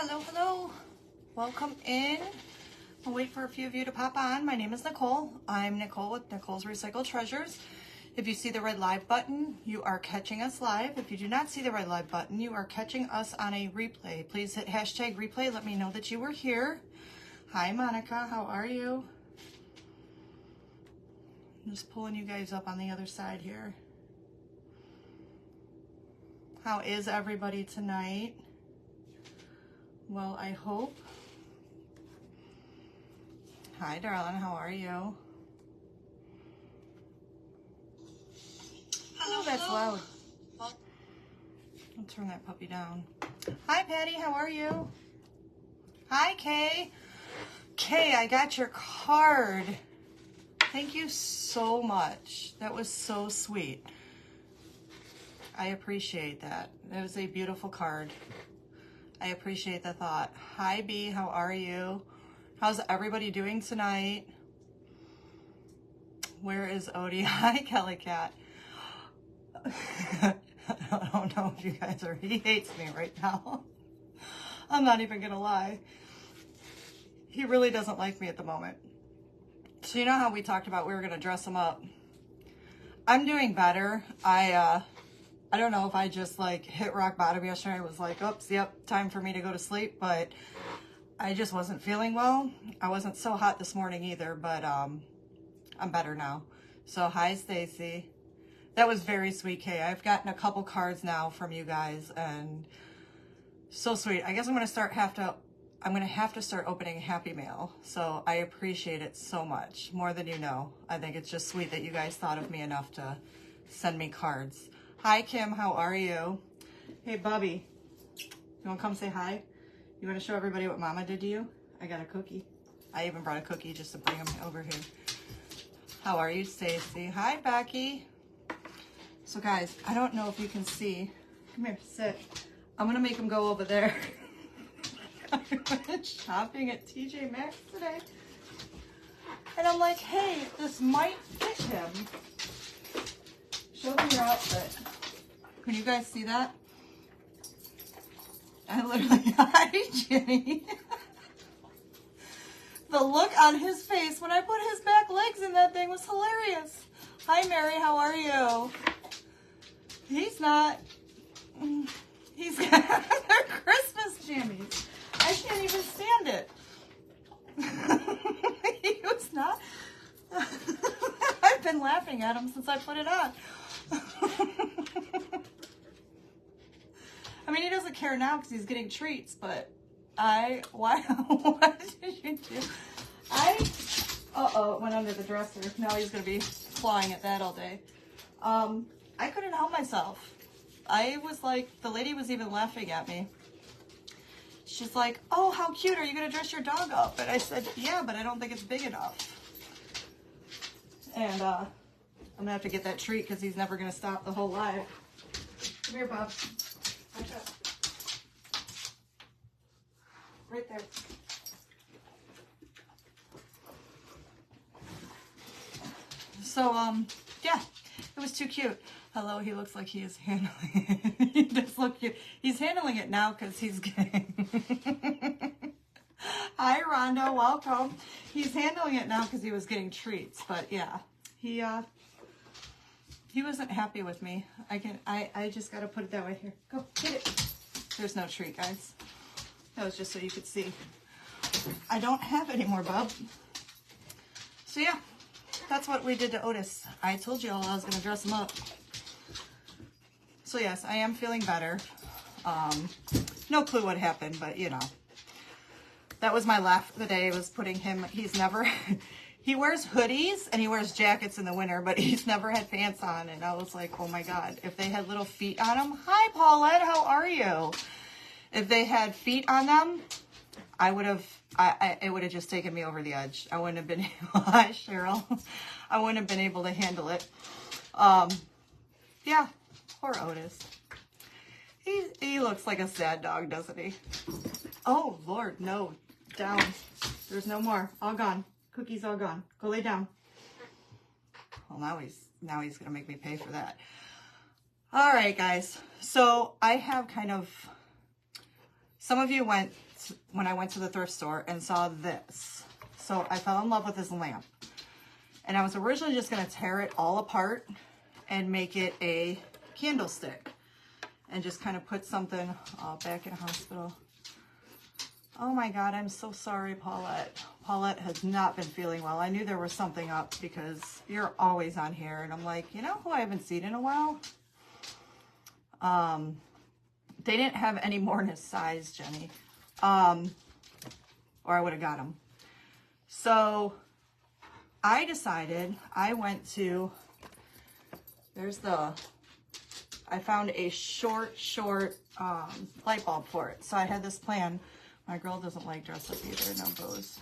Hello, hello. Welcome in. I'll wait for a few of you to pop on. My name is Nicole. I'm Nicole with Nicole's Recycled Treasures. If you see the red live button, you are catching us live. If you do not see the red live button, you are catching us on a replay. Please hit hashtag replay. Let me know that you were here. Hi, Monica. How are you? I'm just pulling you guys up on the other side here. How is everybody tonight? Well, I hope. Hi, darling. How are you? Oh, that's loud. I'll turn that puppy down. Hi, Patty. How are you? Hi, Kay. Kay, I got your card. Thank you so much. That was so sweet. I appreciate that. It was a beautiful card. I appreciate the thought. Hi, B. How are you? How's everybody doing tonight? Where is Odie? Hi, Kelly Cat. I don't know if you guys are... He hates me right now. I'm not even gonna lie. He really doesn't like me at the moment. So you know how we talked about we were gonna dress him up? I'm doing better. I don't know if I just like hit rock bottom yesterday. I was like, oops, yep, time for me to go to sleep, but I just wasn't feeling well. I wasn't so hot this morning either, but I'm better now. So hi, Stacy. That was very sweet, Kay. I've gotten a couple cards now from you guys and so sweet. I guess I'm gonna have to start opening Happy Mail. So I appreciate it so much, more than you know. I think it's just sweet that you guys thought of me enough to send me cards. Hi, Kim. How are you? Hey, Bubby. You want to come say hi? You want to show everybody what Mama did to you? I got a cookie. I even brought a cookie just to bring them over here. How are you, Stacy? Hi, Becky. So, guys, I don't know if you can see. Come here, sit. I'm going to make him go over there. I went shopping at TJ Maxx today. And I'm like, hey, this might fit him. Show them your outfit. Can you guys see that? I literally, hi, Jenny. The look on his face when I put his back legs in that thing was hilarious. Hi, Mary, how are you? He's got their Christmas jammies. I can't even stand it. He was not. I've been laughing at him since I put it on. I mean, he doesn't care now because he's getting treats, but what did you do? It went under the dresser. Now he's going to be clawing at that all day. I couldn't help myself. I was like, the lady was even laughing at me. She's like, oh, how cute. Are you going to dress your dog up? And I said, yeah, but I don't think it's big enough. And, I'm gonna have to get that treat because he's never gonna stop the whole live. Come here, Bob. Right there. So, yeah, it was too cute. Hello, he looks like he is handling it. He does look cute. He's handling it now because he's getting... Hi, Rhonda, welcome. He's handling it now because he was getting treats, but yeah, he wasn't happy with me. I just gotta put it that way. Here, go, get it. There's no treat, guys. That was just so you could see. I don't have any more, Bub. So yeah, that's what we did to Otis. I told you all I was gonna dress him up. So yes, I am feeling better. No clue what happened, but you know. That was my laugh of the day, was putting him, he wears hoodies and he wears jackets in the winter, but he's never had pants on. And I was like, oh my God, if they had little feet on them. Hi, Paulette, how are you? If they had feet on them, it would have just taken me over the edge. I wouldn't have been able, hi, Cheryl. I wouldn't have been able to handle it. Yeah, poor Otis. He looks like a sad dog, doesn't he? Oh, Lord, no. Down. There's no more. All gone. Cookies all gone. Go lay down. Well, now he's gonna make me pay for that. All right, guys. So I have kind of, some of you went when I went to the thrift store and saw this. So I fell in love with this lamp. And I was originally just going to tear it all apart and make it a candlestick. And just kind of put something back in hospital. Oh my God, I'm so sorry, Paulette. Paulette has not been feeling well. I knew there was something up because you're always on here. And I'm like, you know who I haven't seen in a while? They didn't have any more in his size, Jenny. Or I would have got them. So I decided, I went to, I found a short light bulb for it. So I had this plan. My girl doesn't like dress up either, no bows.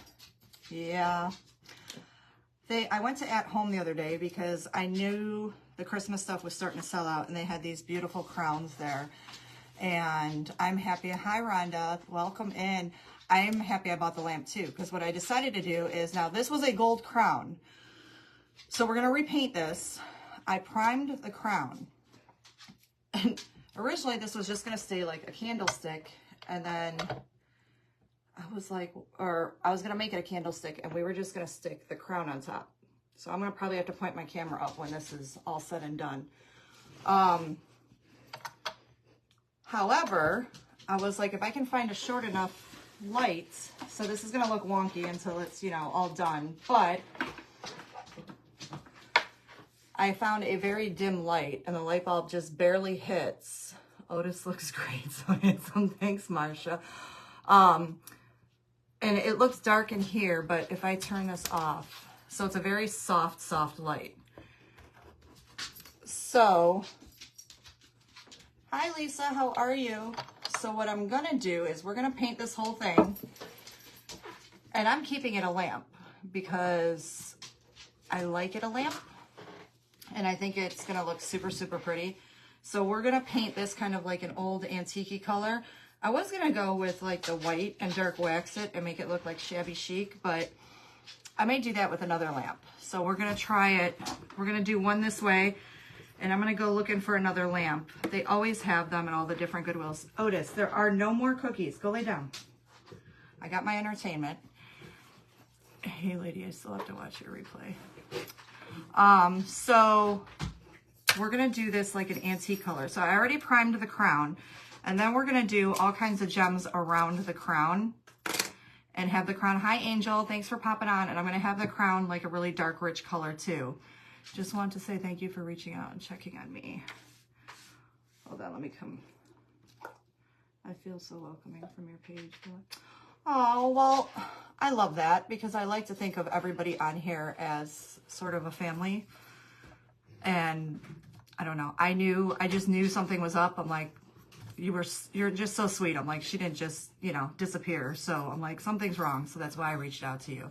Yeah. I went to At Home the other day because I knew the Christmas stuff was starting to sell out, and they had these beautiful crowns there. And I'm happy. Hi, Rhonda. Welcome in. I'm happy I bought the lamp too, because what I decided to do is, now this was a gold crown. So we're going to repaint this. I primed the crown. And originally this was just going to stay like a candlestick. And then I was like, I was going to make it a candlestick, and we were just going to stick the crown on top. So I'm going to probably have to point my camera up when this is all said and done. However, I was like, if I can find a short enough light, so this is going to look wonky until it's, you know, all done, but I found a very dim light, and the light bulb just barely hits. Otis looks great, so handsome. Thanks, Marsha. And it looks dark in here, but if I turn this off, so it's a very soft light. So, hi Lisa, how are you? So what I'm gonna do is we're gonna paint this whole thing, and I'm keeping it a lamp because I like it a lamp, and I think it's gonna look super pretty. So we're gonna paint this kind of like an old antique color. I was gonna go with like the white and dark wax it and make it look like shabby chic, but I may do that with another lamp. So we're gonna try it. We're gonna do one this way, and I'm gonna go looking for another lamp. They always have them in all the different Goodwills. Otis, there are no more cookies. Go lay down. I got my entertainment. Hey lady, I still have to watch your replay. So we're gonna do this like an antique color. So I already primed the crown, and then we're gonna do all kinds of gems around the crown and have the crown. Hi Angel, thanks for popping on. And I'm gonna have the crown like a really dark, rich color too. Just want to say thank you for reaching out and checking on me. Hold on, let me come. I feel so welcoming from your page. Oh, well, I love that because I like to think of everybody on here as sort of a family. And I don't know, I just knew something was up. I'm like, you're just so sweet. I'm like, she didn't just, you know, disappear. So I'm like, something's wrong. So that's why I reached out to you.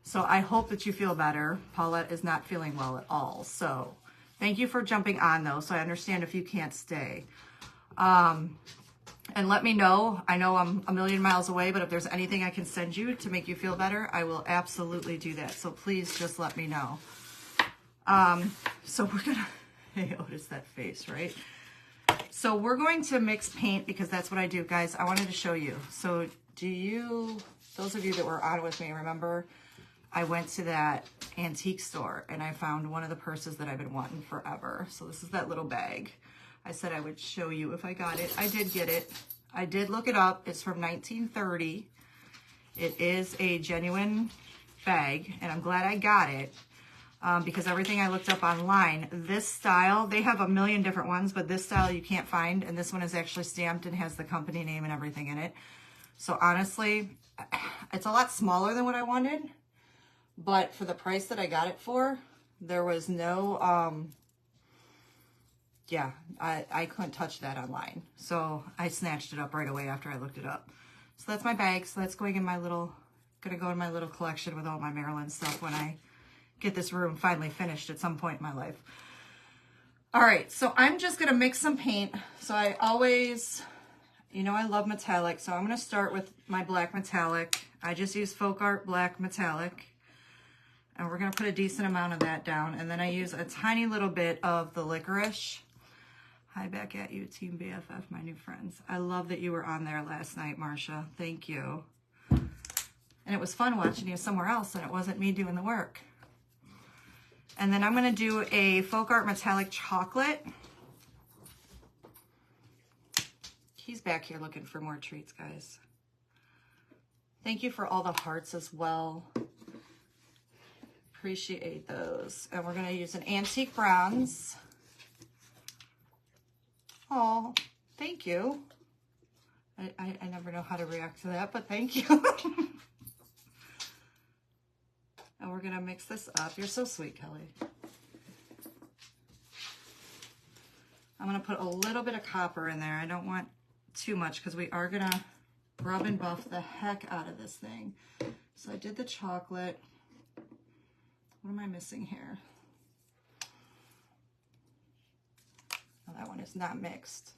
So I hope that you feel better. Paulette is not feeling well at all. So thank you for jumping on though. So I understand if you can't stay. And let me know. I know I'm a million miles away, but if there's anything I can send you to make you feel better, I will absolutely do that. So please just let me know. So we're gonna, hey Otis, that face, right? So we're going to mix paint because that's what I do, guys. I wanted to show you. So those of you that were on with me, remember I went to that antique store and I found one of the purses that I've been wanting forever. So this is that little bag. I said I would show you if I got it. I did get it. I did look it up. It's from 1930. It is a genuine bag, and I'm glad I got it. Because everything I looked up online, this style, they have a million different ones, but this style you can't find, and this one is actually stamped and has the company name and everything in it. So honestly, it's a lot smaller than what I wanted, but for the price that I got it for, there was no, yeah, I couldn't touch that online. So I snatched it up right away after I looked it up. So that's my bag. So that's going in my little, gonna go in my little collection with all my Maryland stuff when I get this room finally finished at some point in my life. All right, so I'm just gonna mix some paint. So I always, you know, I love metallic. So I'm gonna start with my black metallic. I just use Folk Art Black Metallic. And we're gonna put a decent amount of that down. And then I use a tiny little bit of the licorice. Hi back at you, Team BFF, my new friends. I love that you were on there last night, Marcia. Thank you. And it was fun watching you somewhere else, and it wasn't me doing the work. And then I'm going to do a Folk Art Metallic Chocolate. He's back here looking for more treats, guys. Thank you for all the hearts as well. Appreciate those. And we're going to use an antique bronze. Oh, thank you. I never know how to react to that, but thank you. And we're going to mix this up. You're so sweet, Kelly. I'm going to put a little bit of copper in there. I don't want too much because we are going to rub and buff the heck out of this thing. So I did the chocolate. What am I missing here? Oh, that one is not mixed.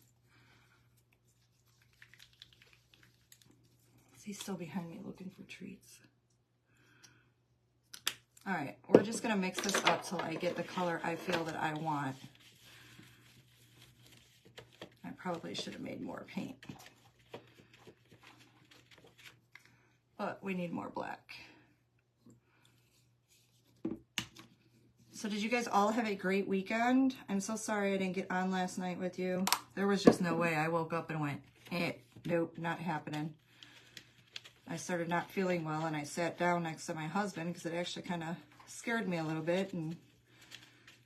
He's still behind me looking for treats. All right, we're just gonna mix this up till I get the color I feel that I want. I probably should have made more paint, but we need more black. So did you guys all have a great weekend? I'm so sorry I didn't get on last night with you. There was just no way. I woke up and went, nope, not happening. I started not feeling well, and I sat down next to my husband because it actually kind of scared me a little bit. And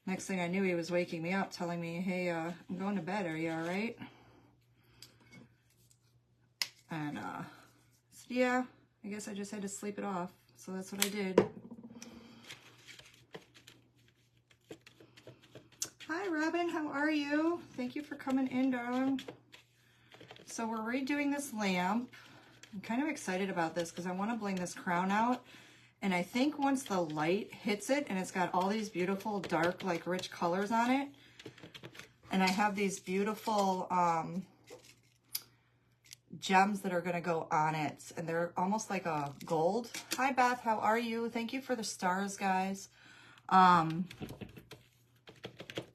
next thing I knew, he was waking me up, telling me, hey, I'm going to bed. Are you all right? And I said, yeah, I guess I just had to sleep it off. So that's what I did. Hi, Robin. How are you? Thank you for coming in, darling. So we're redoing this lamp. I'm kind of excited about this because I want to bling this crown out. And I think once the light hits it, and it's got all these beautiful dark, like rich colors on it. And I have these beautiful gems that are going to go on it. And they're almost like a gold. Hi, Beth. How are you? Thank you for the stars, guys.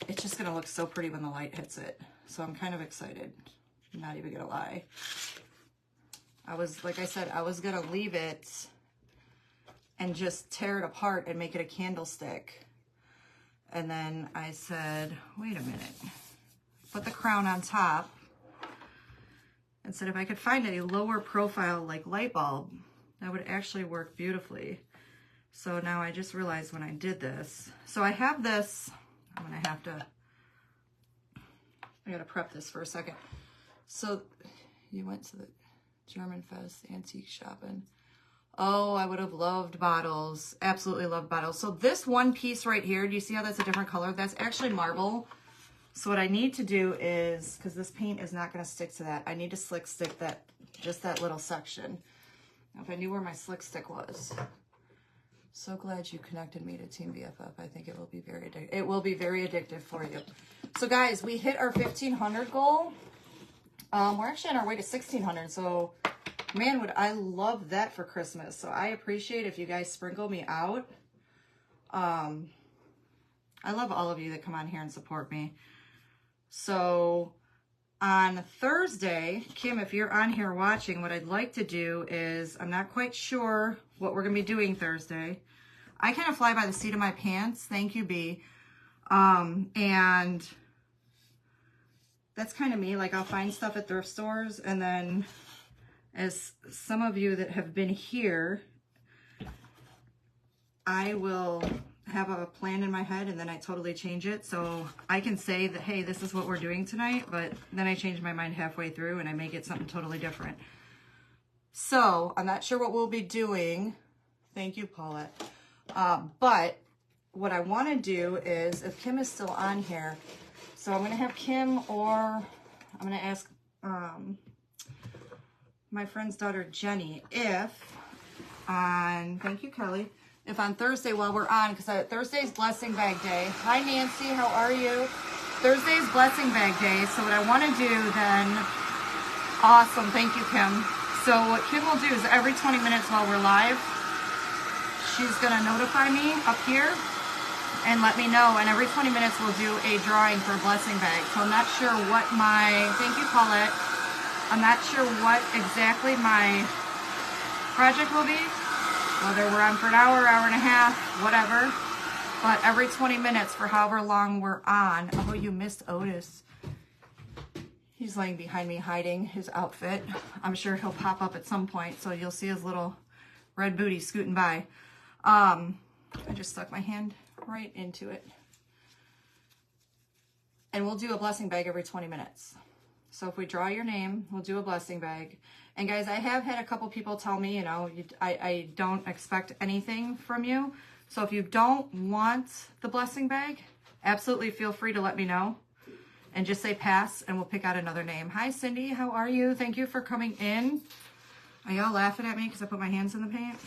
It's just going to look so pretty when the light hits it. So I'm kind of excited. I'm not even going to lie. Like I said, I was going to leave it and just tear it apart and make it a candlestick. And then I said, wait a minute. Put the crown on top. And said if I could find a lower profile like light bulb, that would actually work beautifully. So now I just realized when I did this. So I have this. I'm going to have to, I got to prep this for a second. So you went to the German Fest antique shopping. Oh, I would have loved bottles. Absolutely loved bottles. So this one piece right here, do you see how that's a different color? That's actually marble. So what I need to do is, because this paint is not going to stick to that, I need to slick stick that, just that little section. Now, if I knew where my slick stick was. So glad you connected me to Team BFF. I think it will be very addictive. It will be very addictive for you. So guys, we hit our 1,500 goal. We're actually on our way to 1,600. So man, would I love that for Christmas. So I appreciate if you guys sprinkle me out. I love all of you that come on here and support me. So on Thursday, Kim, if you're on here watching, what I'd like to do is, I'm not quite sure what we're going to be doing Thursday. I kind of fly by the seat of my pants. Thank you, B. And that's kind of me. Like, I'll find stuff at thrift stores, and then as some of you that have been here, I will have a plan in my head and then I totally change it. So I can say that, hey, this is what we're doing tonight, but then I change my mind halfway through and I make it something totally different. So I'm not sure what we'll be doing. Thank you, Paulette. But what I want to do is, if Kim is still on here, so I'm going to have Kim, or I'm going to ask my friend's daughter, Jenny, if on, thank you, Kelly, if on Thursday while we're on, because Thursday's Blessing Bag Day. Hi, Nancy, how are you? Thursday's Blessing Bag Day, so what I want to do then, awesome, thank you, Kim. So what Kim will do is every 20 minutes while we're live, she's going to notify me up here, and let me know. And every 20 minutes we'll do a drawing for a blessing bag. So I'm not sure what my, thank you Paulette, I'm not sure what exactly my project will be, whether we're on for an hour, hour and a half, whatever. But every 20 minutes for however long we're on. Oh, you missed Otis. He's laying behind me hiding his outfit. I'm sure he'll pop up at some point, so you'll see his little red booty scooting by. I just stuck my hand right into it. And we'll do a blessing bag every 20 minutes. So if we draw your name, we'll do a blessing bag. And guys, I have had a couple people tell me, you know, I don't expect anything from you. So if you don't want the blessing bag, absolutely feel free to let me know and just say pass and we'll pick out another name. Hi, Cindy. How are you? Thank you for coming in. Are y'all laughing at me because I put my hands in the paint?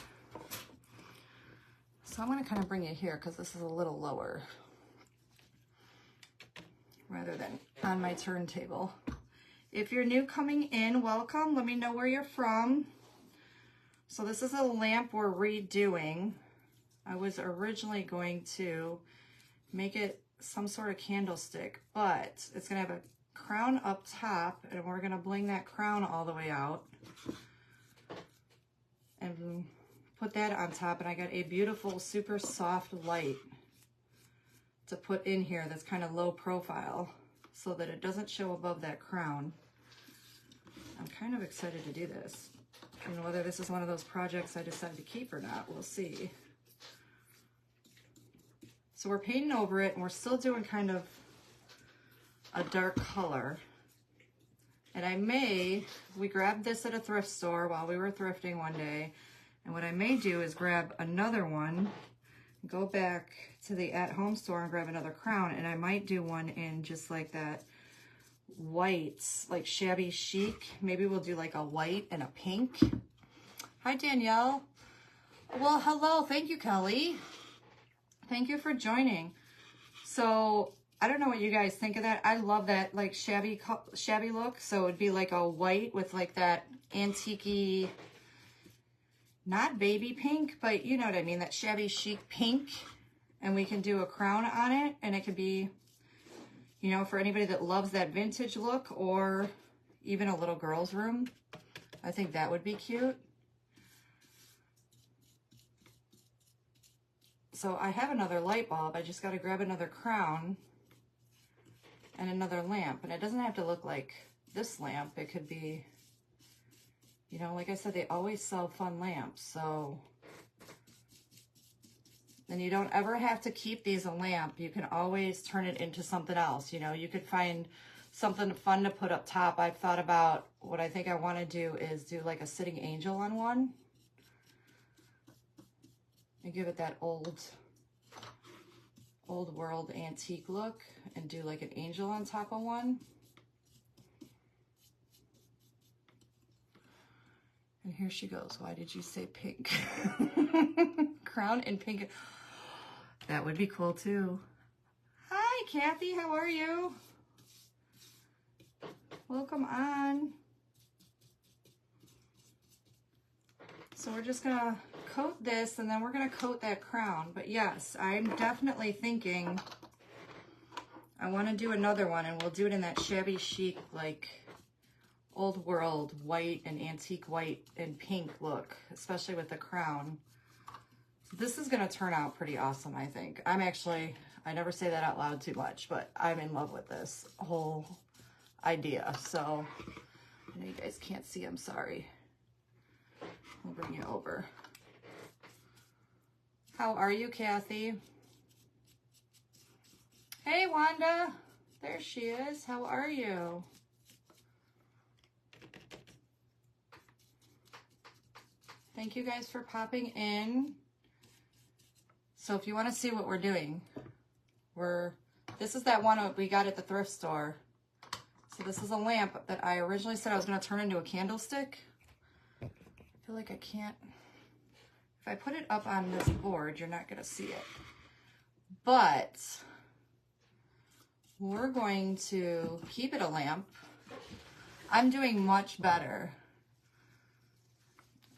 So I'm going to kind of bring you here because this is a little lower rather than on my turntable. If you're new coming in, welcome. Let me know where you're from. So this is a lamp we're redoing. I was originally going to make it some sort of candlestick, but it's going to have a crown up top, and we're going to bling that crown all the way out and put that on top. And I got a beautiful, super soft light to put in here that's kind of low profile so that it doesn't show above that crown. I'm kind of excited to do this. And whether this is one of those projects I decide to keep or not, we'll see. So we're painting over it, and we're still doing kind of a dark color. And we grabbed this at a thrift store while we were thrifting one day. And what I may do is grab another one, go back to the at-home store and grab another crown. And I might do one in just like that white, like shabby chic. Maybe we'll do like a white and a pink. Hi, Danielle. Well, hello. Thank you, Kelly. Thank you for joining. So I don't know what you guys think of that. I love that like shabby look. So it'd be like a white with like that antique-y, not baby pink, but you know what I mean, that shabby chic pink. And we can do a crown on it, and it could be, you know, for anybody that loves that vintage look, or even a little girl's room. I think that would be cute. So I have another light bulb. I just got to grab another crown and another lamp. And it doesn't have to look like this lamp. It could be, you know, like I said, they always sell fun lamps. So then you don't ever have to keep these a lamp. You can always turn it into something else. You know, you could find something fun to put up top. I've thought about what I think I want to do is do like a sitting angel on one. And give it that old world antique look, and do like an angel on top of one. And here she goes. Why did you say pink? Crown and pink. That would be cool too. Hi, Kathy. How are you? Welcome on. So we're just gonna coat this, and then we're gonna coat that crown. But yes, I'm definitely thinking I want to do another one, and we'll do it in that shabby chic, like old world white and antique white and pink look, especially with the crown. This is gonna turn out pretty awesome, I think. I never say that out loud too much, but I'm in love with this whole idea. So I know you guys can't see, I'm sorry. We'll bring you over. How are you, Kathy? Hey, Wanda. There she is. How are you? Thank you guys for popping in. So if you want to see what we're doing, this is that one we got at the thrift store. So this is a lamp that I originally said I was going to turn into a candlestick. I feel like I can't. If I put it up on this board, you're not going to see it. But we're going to keep it a lamp. I'm doing much better.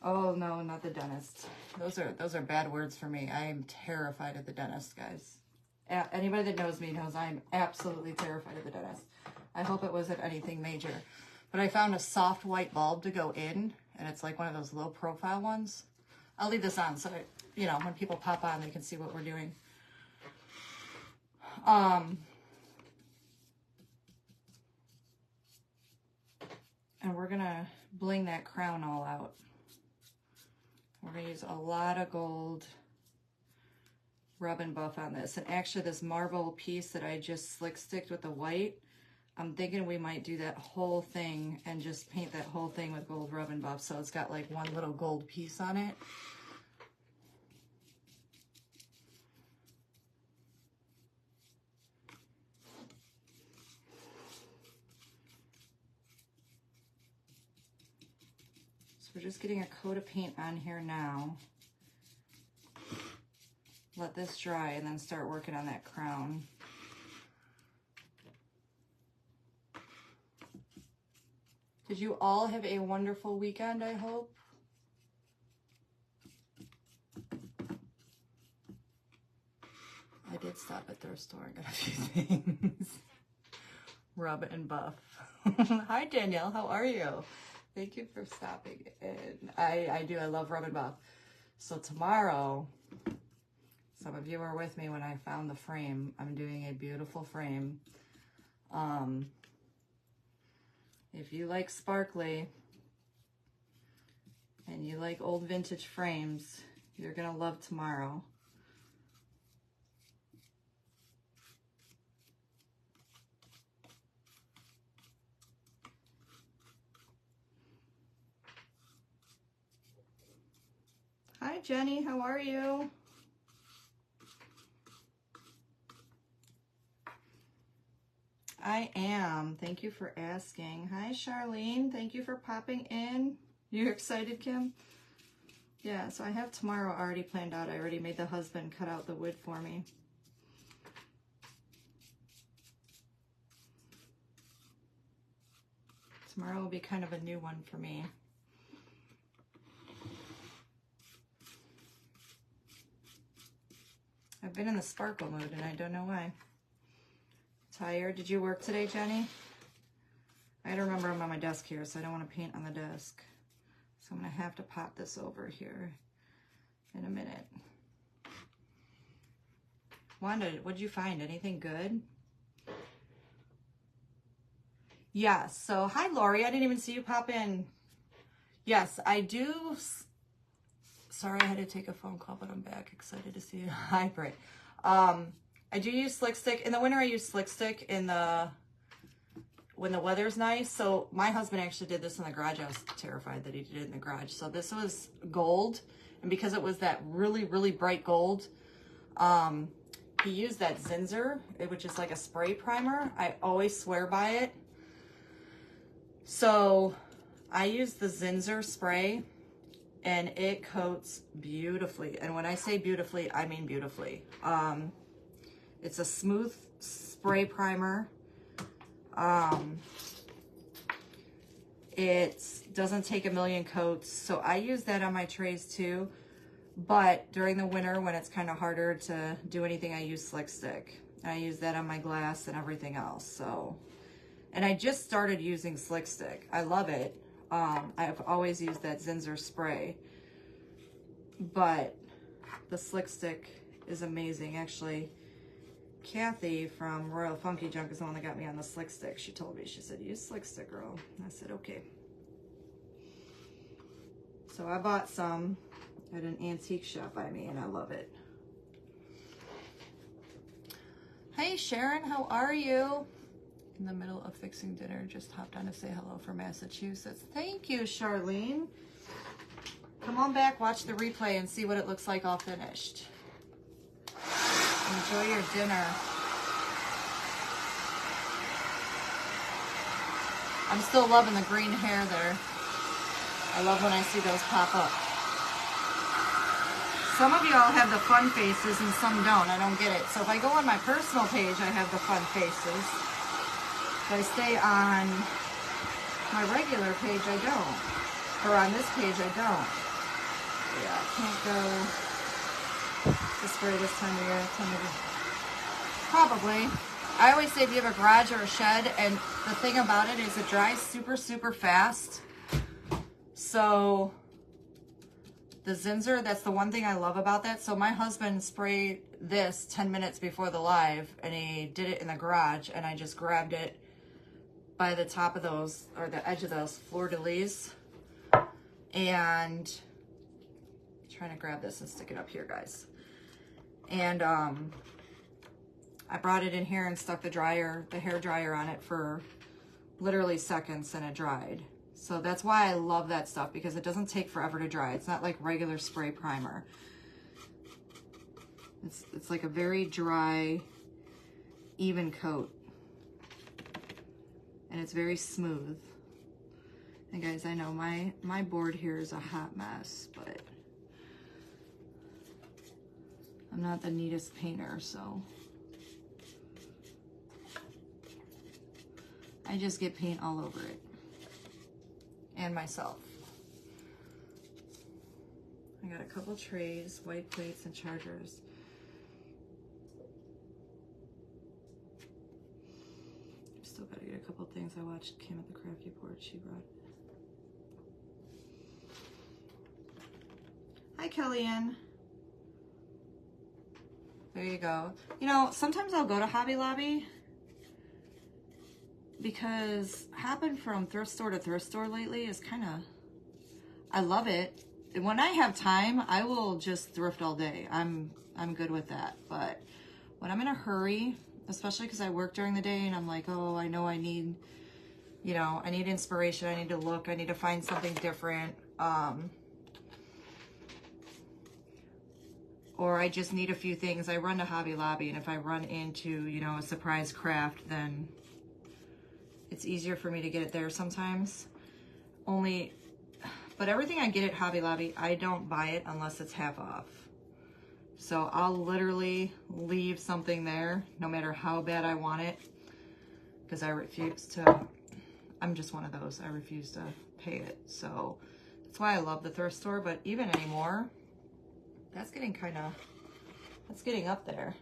Oh no, not the dentist. Those are bad words for me. I am terrified of the dentist, guys. anybody that knows me knows I'm absolutely terrified of the dentist. I hope it wasn't anything major. But I found a soft white bulb to go in, and it's like one of those low profile ones. I'll leave this on so that, you know, when people pop on, they can see what we're doing. And we're gonna bling that crown all out. We're gonna use a lot of gold rub and buff on this. And actually this marble piece that I just slick sticked with the white, I'm thinking we might do that whole thing and just paint that whole thing with gold rub and buff so it's got like one little gold piece on it. So we're just getting a coat of paint on here now. Let this dry and then start working on that crown. Did you all have a wonderful weekend, I hope? I did stop at thrift store and got a few things. Rub and buff. Hi, Danielle. How are you? Thank you for stopping in. I love rub and buff. So tomorrow, some of you were with me when I found the frame. I'm doing a beautiful frame. If you like sparkly and you like old vintage frames, you're gonna love tomorrow. Hi, Jenny, how are you? I am. Thank you for asking. Hi, Charlene. Thank you for popping in. You excited, Kim? Yeah, so I have tomorrow already planned out. I already made the husband cut out the wood for me. Tomorrow will be kind of a new one for me. I've been in the sparkle mood and I don't know why. Tired. Did you work today, Jenny? I had to remember I'm on my desk here, so I don't want to paint on the desk. So I'm going to have to pop this over here in a minute. Wanda, what'd you find? Anything good? Yes. So, hi, Lori. I didn't even see you pop in. Yes, I do. Sorry, I had to take a phone call, but I'm back. Excited to see you. Hi, Britt. I do use Slick Stick. In the winter, I use Slick Stick when the weather's nice. So my husband actually did this in the garage. I was terrified that he did it in the garage. So this was gold. And because it was that really, really bright gold, he used that Zinsser, which is like a spray primer. I always swear by it. So I use the Zinsser spray and it coats beautifully. And when I say beautifully, I mean beautifully. It's a smooth spray primer. It doesn't take a million coats. So I use that on my trays too. But during the winter when it's kind of harder to do anything, I use Slick Stick. I use that on my glass and everything else. So, and I just started using Slick Stick. I love it. I've always used that Zinsser spray. But the Slick Stick is amazing. Actually, Kathy from Royal Funky Junk is the one that got me on the Slick Stick. She told me, she said, use Slick Stick, girl. I said, okay. So I bought some at an antique shop by me and I love it. Hey Sharon, how are you? In the middle of fixing dinner, just hopped on to say hello from Massachusetts. Thank you, Charlene. Come on back, watch the replay and see what it looks like all finished. Enjoy your dinner. I'm still loving the green hair there. I love when I see those pop up. Some of you all have the fun faces and some don't. I don't get it. So if I go on my personal page, I have the fun faces. If I stay on my regular page, I don't. Or on this page, I don't. Yeah, I can't go to spray this time of year. Probably. I always say if you have a garage or a shed, and the thing about it is it dries super, super fast. So the Zinsser, that's the one thing I love about that. So my husband sprayed this 10 minutes before the live, and he did it in the garage, and I just grabbed it by the top of those, or the edge of those fleur-de-lis, and I'm trying to grab this and stick it up here, guys. And I brought it in here and stuck the hair dryer on it for literally seconds, and it dried. So that's why I love that stuff, because it doesn't take forever to dry. It's not like regular spray primer. It's like a very dry, even coat. And it's very smooth. And guys, I know my board here is a hot mess, but I'm not the neatest painter, so I just get paint all over it. And myself. I got a couple trays, white plates, and chargers. Still gotta get a couple things. I watched Kim at the Crafty Board. She brought. Hi, Kellyanne. There you go. You know, sometimes I'll go to Hobby Lobby, because hopping from thrift store to thrift store lately is kind of, I love it. When I have time, I will just thrift all day. I'm good with that. But when I'm in a hurry, especially because I work during the day and I'm like, oh, I know I need, you know, I need inspiration. I need to look. I need to find something different. Or I just need a few things. I run to Hobby Lobby, and if I run into, you know, a surprise craft, then it's easier for me to get it there sometimes. But everything I get at Hobby Lobby, I don't buy it unless it's half off. So I'll literally leave something there, no matter how bad I want it, because I refuse to, I'm just one of those, I refuse to pay it. So that's why I love the thrift store, but even anymore, that's getting that's getting up there.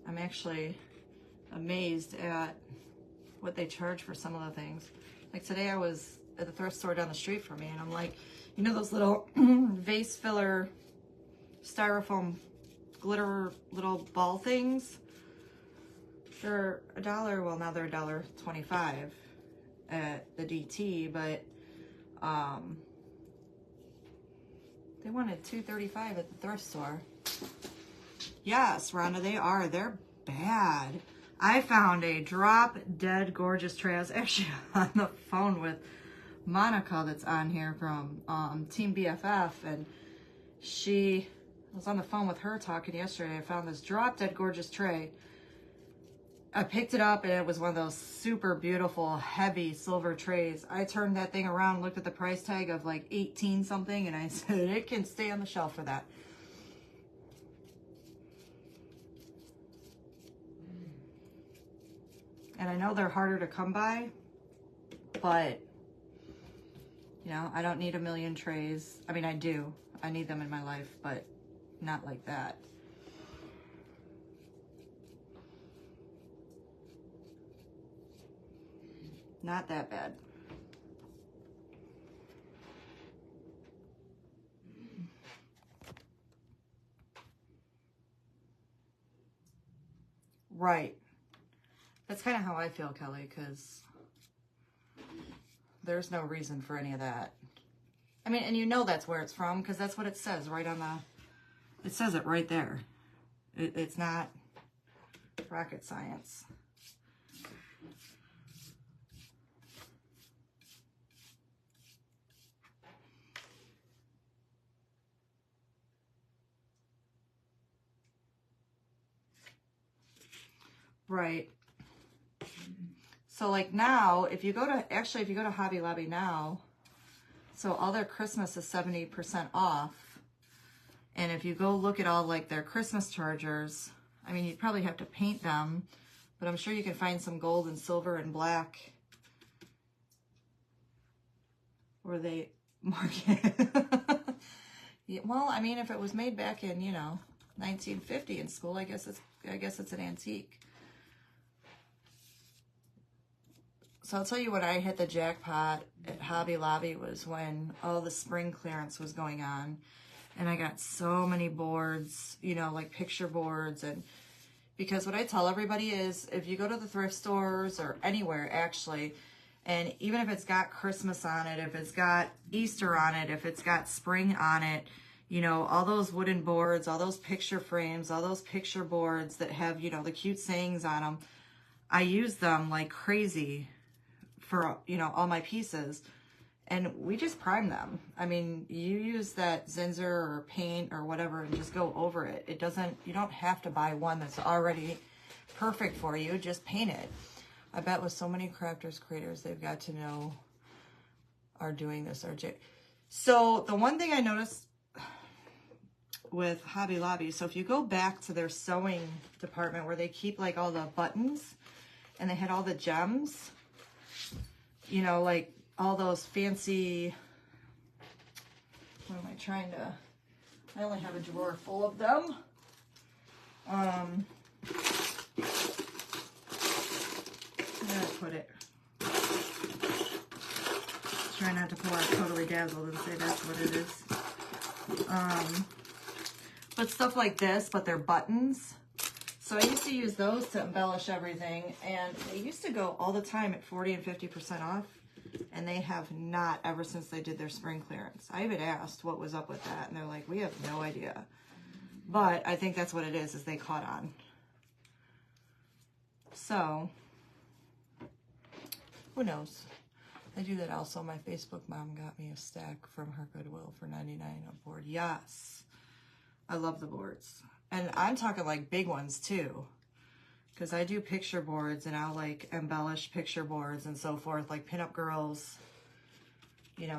I'm actually amazed at what they charge for some of the things. Like today I was at the thrift store down the street from me, and I'm like, you know those little vase filler styrofoam glitter little ball things? They're $1, well now they're $1.25 at the DT, but they wanted $2.35 at the thrift store. Yes, Rhonda, they are. They're bad. I found a drop dead gorgeous tray. I was actually on the phone with Monica that's on here from Team BFF, and I was on the phone with her talking yesterday. I found this drop dead gorgeous tray. I picked it up, and it was one of those super beautiful, heavy silver trays. I turned that thing around, looked at the price tag of like 18 something, and I said, it can stay on the shelf for that. And I know they're harder to come by, but, you know, I don't need a million trays. I mean, I do. I need them in my life, but not like that. Not that bad. Right. That's kind of how I feel, Kelly, because there's no reason for any of that. I mean, and you know that's where it's from, because that's what it says right on the, it says it right there. It's not rocket science. Right. So like now, if you go to Hobby Lobby now, so all their Christmas is 70% off. And if you go look at all like their Christmas chargers, I mean, you'd probably have to paint them, but I'm sure you can find some gold and silver and black where they mark it. Yeah, well, I mean, if it was made back in, 1950 in school, I guess it's an antique. So I'll tell you what I hit the jackpot at Hobby Lobby was when all the spring clearance was going on. And I got so many boards, like picture boards. And because what I tell everybody is if you go to the thrift stores or anywhere actually, and even if it's got Christmas on it, if it's got Easter on it, if it's got spring on it, all those wooden boards, all those picture frames, all those picture boards that have, the cute sayings on them, I use them like crazy for, all my pieces. And we just prime them. I mean, you use that Zinsser or paint or whatever and just go over it. You don't have to buy one that's already perfect for you. Just paint it. I bet with so many crafters, creators, they've got to know are doing this. So the one thing I noticed with Hobby Lobby, so if you go back to their sewing department where they keep like all the buttons and they had all the gems, like all those fancy, what am I trying to, I only have a drawer full of them. Where did I put it? Try not to pull out Totally Dazzled and say that's what it is. But stuff like this, but they're buttons. So I used to use those to embellish everything, and they used to go all the time at 40 and 50% off, and they have not ever since they did their spring clearance. I even asked what was up with that, and they're like, we have no idea. But I think that's what it is they caught on. So, who knows? I do that also. My Facebook mom got me a stack from her Goodwill for $99 a board. Yes. I love the boards. And I'm talking like big ones too. Because I do picture boards and I'll like embellish picture boards and so forth. Like pinup girls.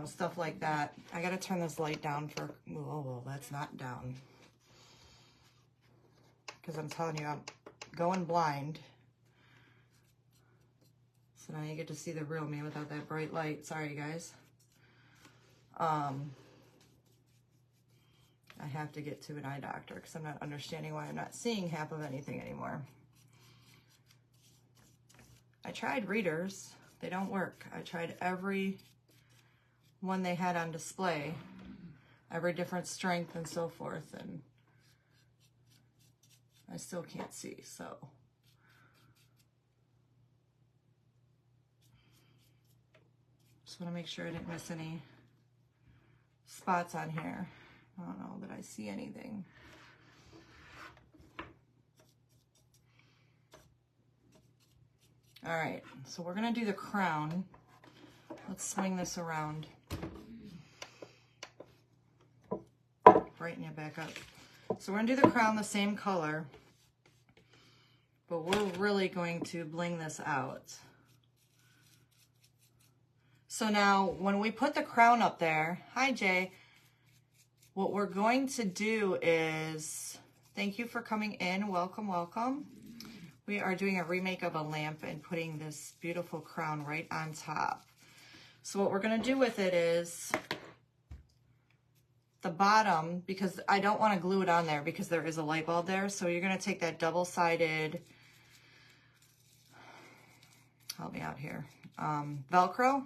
Stuff like that. I gotta turn this light down for... Oh, that's not down. Because I'm telling you, I'm going blind. So now you get to see the real me without that bright light. Sorry, guys. I have to get to an eye doctor because I'm not understanding why I'm not seeing half of anything anymore. I tried readers. They don't work. I tried every one they had on display, every different strength and so forth, and I still can't see, so... Just want to make sure I didn't miss any spots on here. I don't know that I see anything. All right, so we're gonna do the crown. Let's swing this around. Brighten it back up. So we're gonna do the crown the same color, but we're really going to bling this out. So now when we put the crown up there, hi Jay, what we're going to do is, thank you for coming in, welcome, welcome. We are doing a remake of a lamp and putting this beautiful crown right on top. So what we're gonna do with it is the bottom, because I don't wanna glue it on there because there is a light bulb there. So you're gonna take that double-sided, help me out here, Velcro,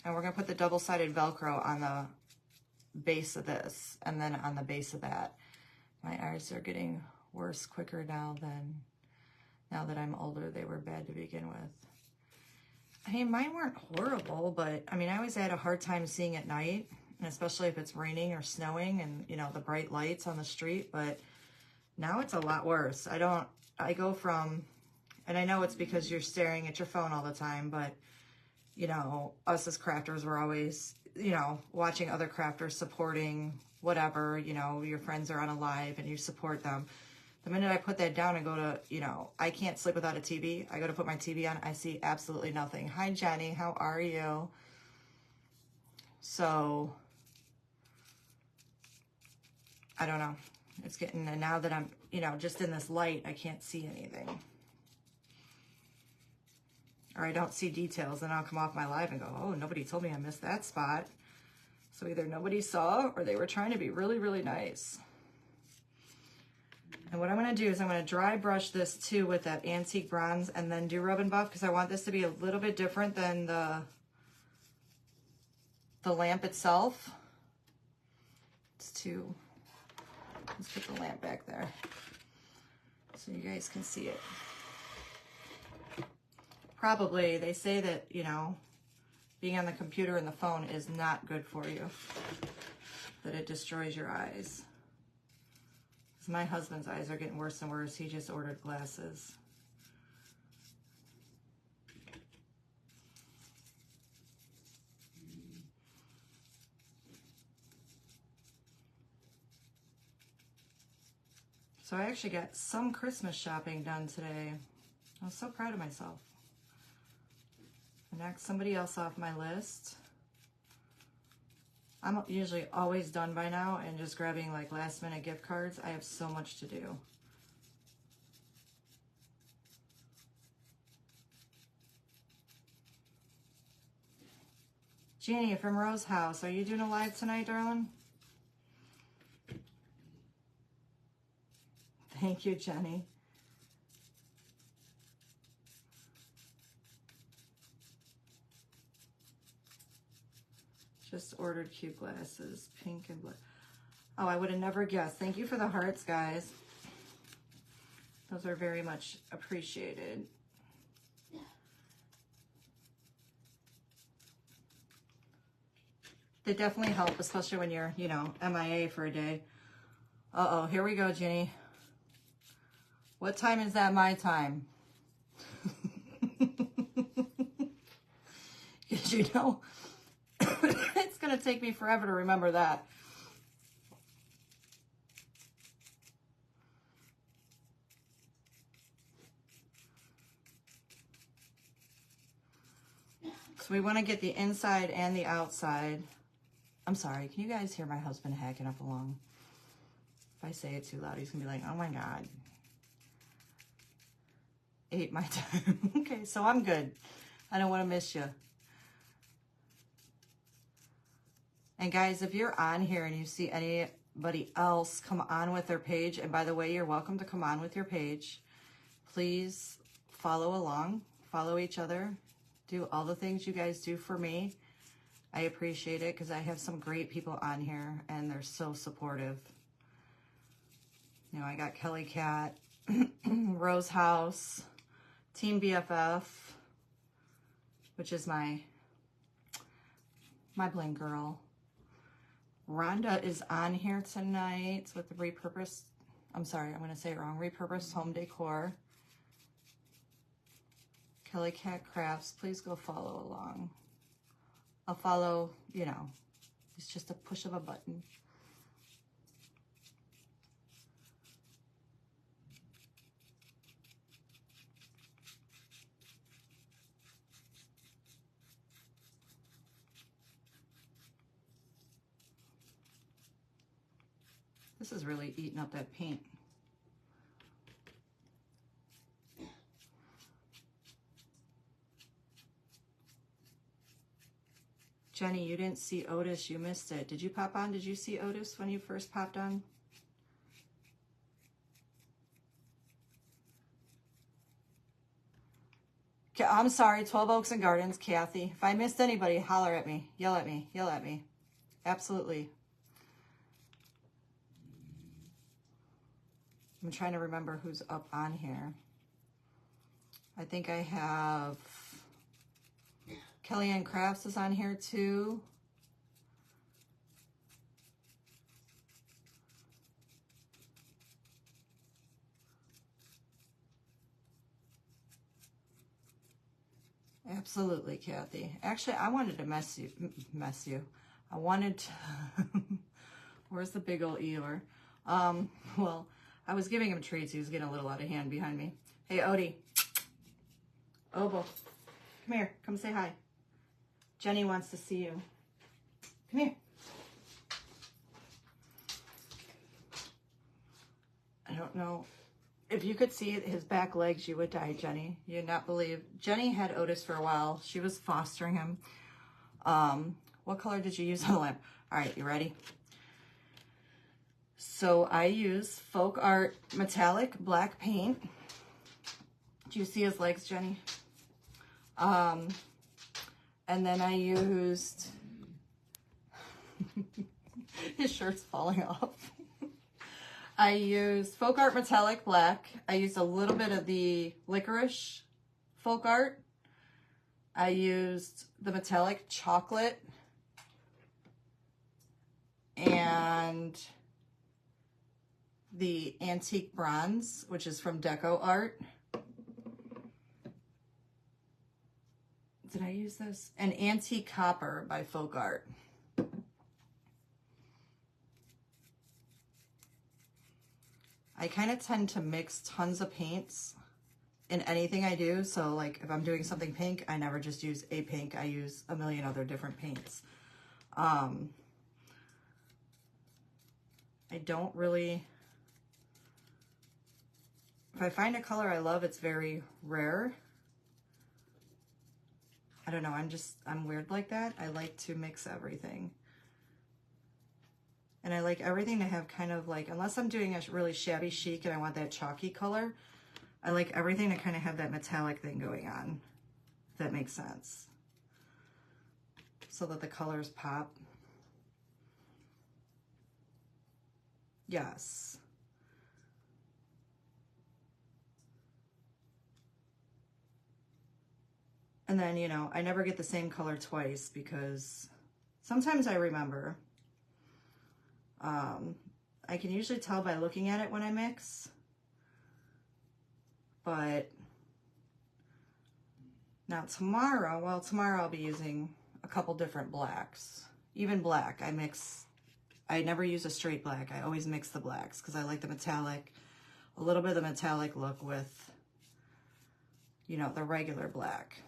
and we're gonna put the double-sided Velcro on the base of this and then on the base of that. My eyes are getting worse quicker now that I'm older. They were bad to begin with. I mean, mine weren't horrible, but I mean, I always had a hard time seeing at night, and especially if it's raining or snowing and the bright lights on the street, but now it's a lot worse. I go from, and I know it's because you're staring at your phone all the time, but us as crafters, we're always, watching other crafters, supporting whatever, your friends are on a live and you support them. The minute I put that down and go to, I can't sleep without a TV. I go to put my TV on, I see absolutely nothing. Hi, Jenny, how are you? So, I don't know. It's getting, and now that I'm, you know, just in this light, I can't see anything. Or I don't see details, and I'll come off my live and go, oh, nobody told me I missed that spot. So either nobody saw or they were trying to be really, really nice. And what I'm going to do is I'm going to dry brush this too with that antique bronze and then do rub and buff, because I want this to be a little bit different than the lamp itself. Let's put the lamp back there so you guys can see it. Probably, they say that, you know, being on the computer and the phone is not good for you, that it destroys your eyes. Because my husband's eyes are getting worse and worse. He just ordered glasses. So I actually got some Christmas shopping done today. I was so proud of myself. I knocked somebody else off my list. I'm usually always done by now and just grabbing like last minute gift cards. I have so much to do. Jeannie from Rose House, are you doing a live tonight, darling? Thank you, Jenny. Just ordered cute glasses, pink and blue. Oh, I would have never guessed. Thank you for the hearts, guys. Those are very much appreciated. They definitely help, especially when you're, you know, MIA for a day. Uh-oh, here we go, Ginny. What time is that my time? Because you know, it's going to take me forever to remember that. So we want to get the inside and the outside. I'm sorry, can you guys hear my husband hacking up along? If I say it too loud, he's going to be like, oh my God. Ate my time. Okay, so I'm good. I don't want to miss you. And guys, if you're on here and you see anybody else come on with their page, and by the way, you're welcome to come on with your page, please follow along, follow each other, do all the things you guys do for me. I appreciate it because I have some great people on here and they're so supportive. You know, I got Kelly Cat, Rose House, Team BFF, which is my bling girl. Rhonda is on here tonight with the repurposed, I'm sorry, I'm going to say it wrong, repurposed home decor. Kelly Cat Crafts, please go follow along. I'll follow, you know, it's just a push of a button. This is really eating up that paint. Jenny, you didn't see Otis, you missed it. Did you pop on? Did you see Otis when you first popped on? I'm sorry, 12 Oaks and Gardens, Kathy. If I missed anybody, holler at me. Yell at me. Yell at me. Absolutely. I'm trying to remember who's up on here. I think I have Kellyanne Crafts is on here too. Absolutely, Kathy. Actually, I wanted to mess you. I wanted to, where's the big old Eeyore? Well, I was giving him treats. He was getting a little out of hand behind me. Hey, Odie. Obo, come here. Come say hi. Jenny wants to see you. Come here. don't know. If you could see his back legs, you would die, Jenny. You'd not believe. Jenny had Otis for a while. She was fostering him. What color did you use on the lamp? All right, you ready? So I use Folk Art metallic black paint. Do you see his legs, Jenny? And then I used, his shirt's falling off. I used Folk Art metallic black. I used a little bit of the licorice Folk Art. I used the metallic chocolate and the antique bronze, which is from Deco Art. Did I use this? And antique copper by Folk Art. I kind of tend to mix tons of paints in anything I do. So like if I'm doing something pink, I never just use a pink. I use a million other different paints. I don't really, if I find a color I love, it's very rare. I don't know, I'm weird like that. I like to mix everything. And I like everything to have kind of like, unless I'm doing a really shabby chic and I want that chalky color, I like everything to kind of have that metallic thing going on, if that makes sense. So that the colors pop. Yes. And then, you know, I never get the same color twice because sometimes I remember. I can usually tell by looking at it when I mix, but now tomorrow, well, tomorrow I'll be using a couple different blacks. Even black, I never use a straight black. I always mix the blacks because I like the metallic, a little bit of the metallic look with, you know, the regular black.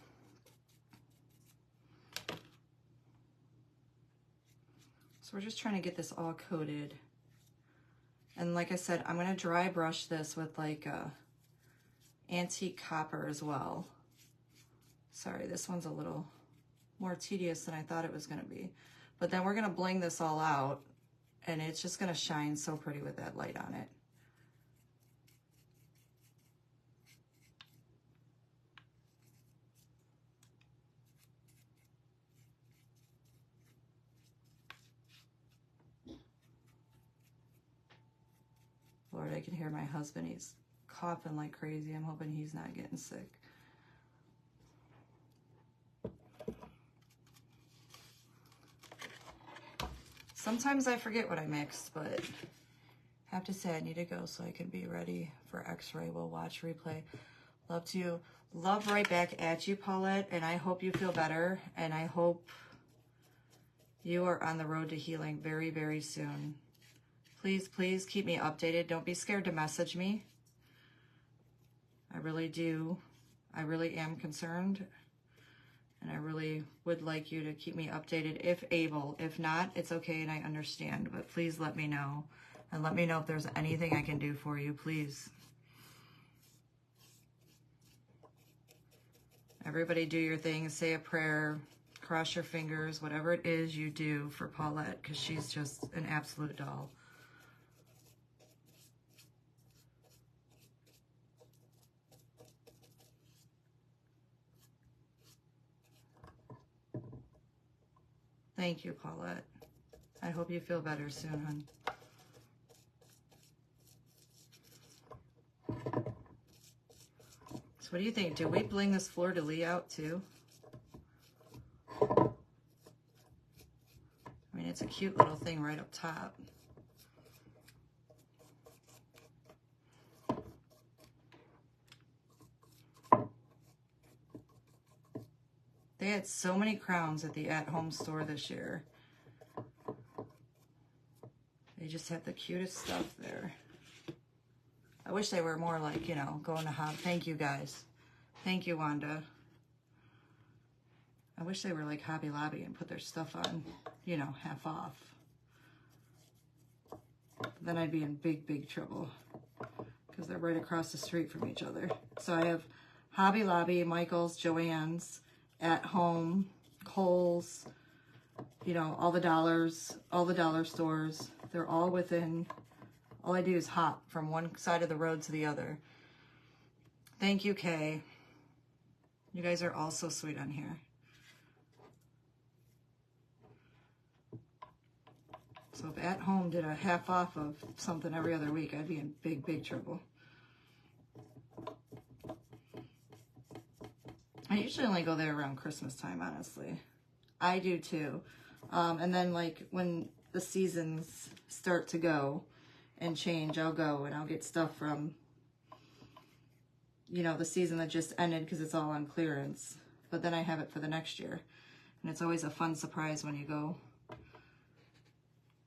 So we're just trying to get this all coated. And like I said, I'm going to dry brush this with like a antique copper as well. Sorry, this one's a little more tedious than I thought it was going to be. But then we're going to bling this all out and it's just going to shine so pretty with that light on it. Lord, I can hear my husband. He's coughing like crazy. I'm hoping he's not getting sick. Sometimes I forget what I mixed, but I have to say I need to go so I can be ready for X-ray. We'll watch replay. Love to you. Love right back at you, Paulette, and I hope you feel better, and I hope you are on the road to healing very, very soon. Please, please keep me updated. Don't be scared to message me. I really do. I really am concerned. And I really would like you to keep me updated if able. If not, it's okay and I understand. But please let me know. And let me know if there's anything I can do for you, please. Everybody do your thing. Say a prayer. Cross your fingers. Whatever it is you do for Paulette. Because she's just an absolute doll. Thank you, Paulette. I hope you feel better soon, hon. So what do you think? Do we bling this fleur-de-lis out too? I mean, it's a cute little thing right up top. They had so many crowns at the at-home store this year. They just have the cutest stuff there. I wish they were more like, you know, going to Hobby. Thank you, guys. Thank you, Wanda. I wish they were like Hobby Lobby and put their stuff on, you know, half off. Then I'd be in big, big trouble. because they're right across the street from each other. So I have Hobby Lobby, Michael's, Joann's, At Home, Kohl's, you know, all the dollar stores. They're all within, all I do is hop from one side of the road to the other. Thank you, Kay. You guys are all so sweet on here. So if At Home did a half off of something every other week, I'd be in big, big trouble. I usually only go there around Christmas time, honestly. I do too. And then like when the seasons start to go and change, I'll go and I'll get stuff from, you know, the season that just ended because it's all on clearance. But then I have it for the next year. And it's always a fun surprise when you go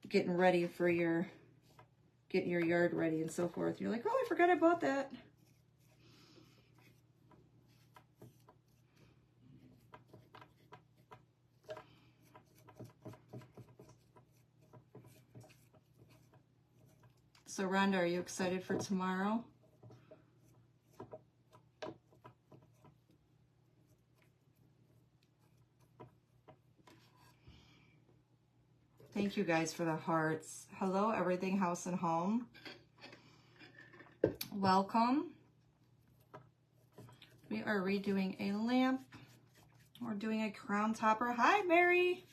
getting ready for getting your yard ready and so forth. You're like, oh, I forgot I bought that. So Rhonda, are you excited for tomorrow? Thank you guys for the hearts. Hello, Everything House and Home. Welcome. We are redoing a lamp. We're doing a crown topper. Hi, Mary.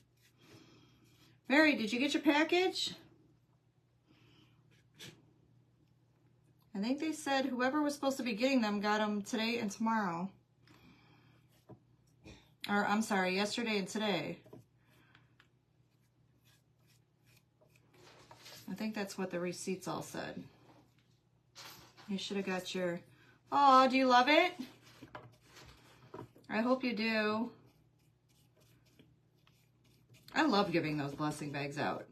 Mary, did you get your package? I think they said whoever was supposed to be getting them got them today and tomorrow. Or, I'm sorry, yesterday and today. I think that's what the receipts all said. You should have got your... Oh, do you love it? I hope you do. I love giving those blessing bags out.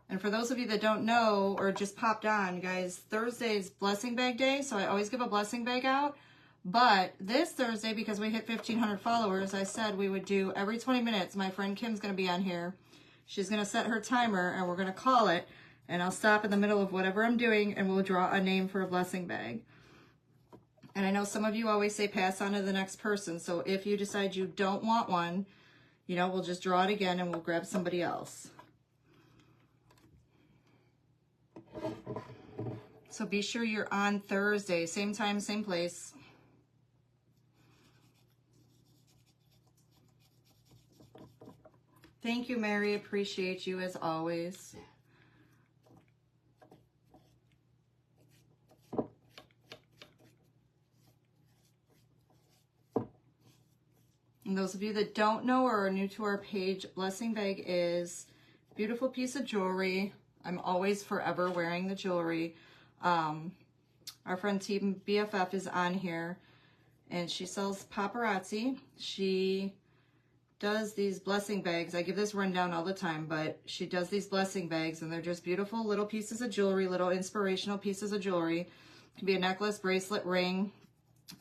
And for those of you that don't know or just popped on, guys, Thursday's blessing bag day, so I always give a blessing bag out. But this Thursday, because we hit 1,500 followers, I said we would do every 20 minutes. My friend Kim's going to be on here. She's going to set her timer, and we're going to call it. And I'll stop in the middle of whatever I'm doing, and we'll draw a name for a blessing bag. And I know some of you always say pass on to the next person. So if you decide you don't want one, you know, we'll just draw it again, and we'll grab somebody else. So be sure you're on Thursday, same time, same place. Thank you, Mary. Appreciate you as always. And those of you that don't know or are new to our page, blessing bag is a beautiful piece of jewelry. I'm always forever wearing the jewelry. Our friend Team BFF is on here, and she sells paparazzi. She does these blessing bags. I give this rundown all the time, but she does these blessing bags, and they're just beautiful little pieces of jewelry, little inspirational pieces of jewelry. It can be a necklace, bracelet, ring.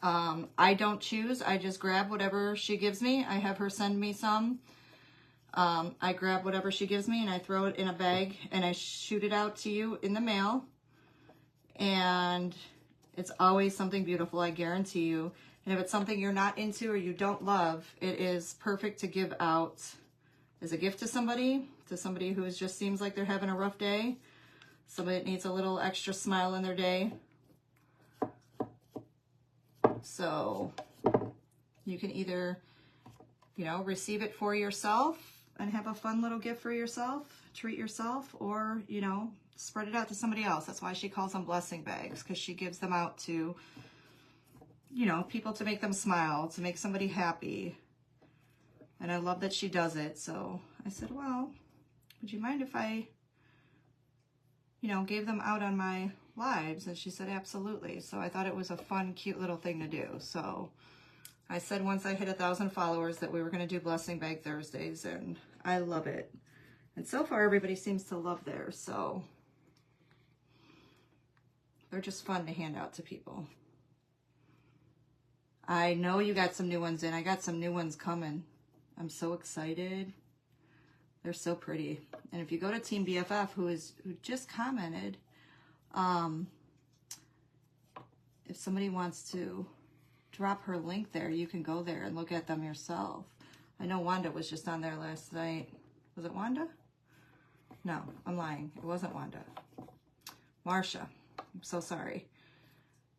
I don't choose. I just grab whatever she gives me. I have her send me some. I grab whatever she gives me and I throw it in a bag and I shoot it out to you in the mail. And it's always something beautiful, I guarantee you. And if it's something you're not into or you don't love, it is perfect to give out as a gift to somebody who just seems like they're having a rough day, somebody that needs a little extra smile in their day. So you can either, you know, receive it for yourself and have a fun little gift for yourself, treat yourself, or, you know, spread it out to somebody else. That's why she calls them blessing bags, because she gives them out to, you know, people to make them smile, to make somebody happy. And I love that she does it. So I said, well, would you mind if I, you know, gave them out on my lives? And she said, absolutely. So I thought it was a fun, cute little thing to do. So I said once I hit 1,000 followers that we were going to do blessing bag Thursdays, and I love it. And so far, everybody seems to love theirs. So they're just fun to hand out to people. I know you got some new ones in. I got some new ones coming. I'm so excited. They're so pretty. And if you go to Team BFF, who just commented, if somebody wants to drop her link there, you can go there and look at them yourself. I know Wanda was just on there last night. Was it Wanda? No, I'm lying. It wasn't Wanda. Marsha. I'm so sorry.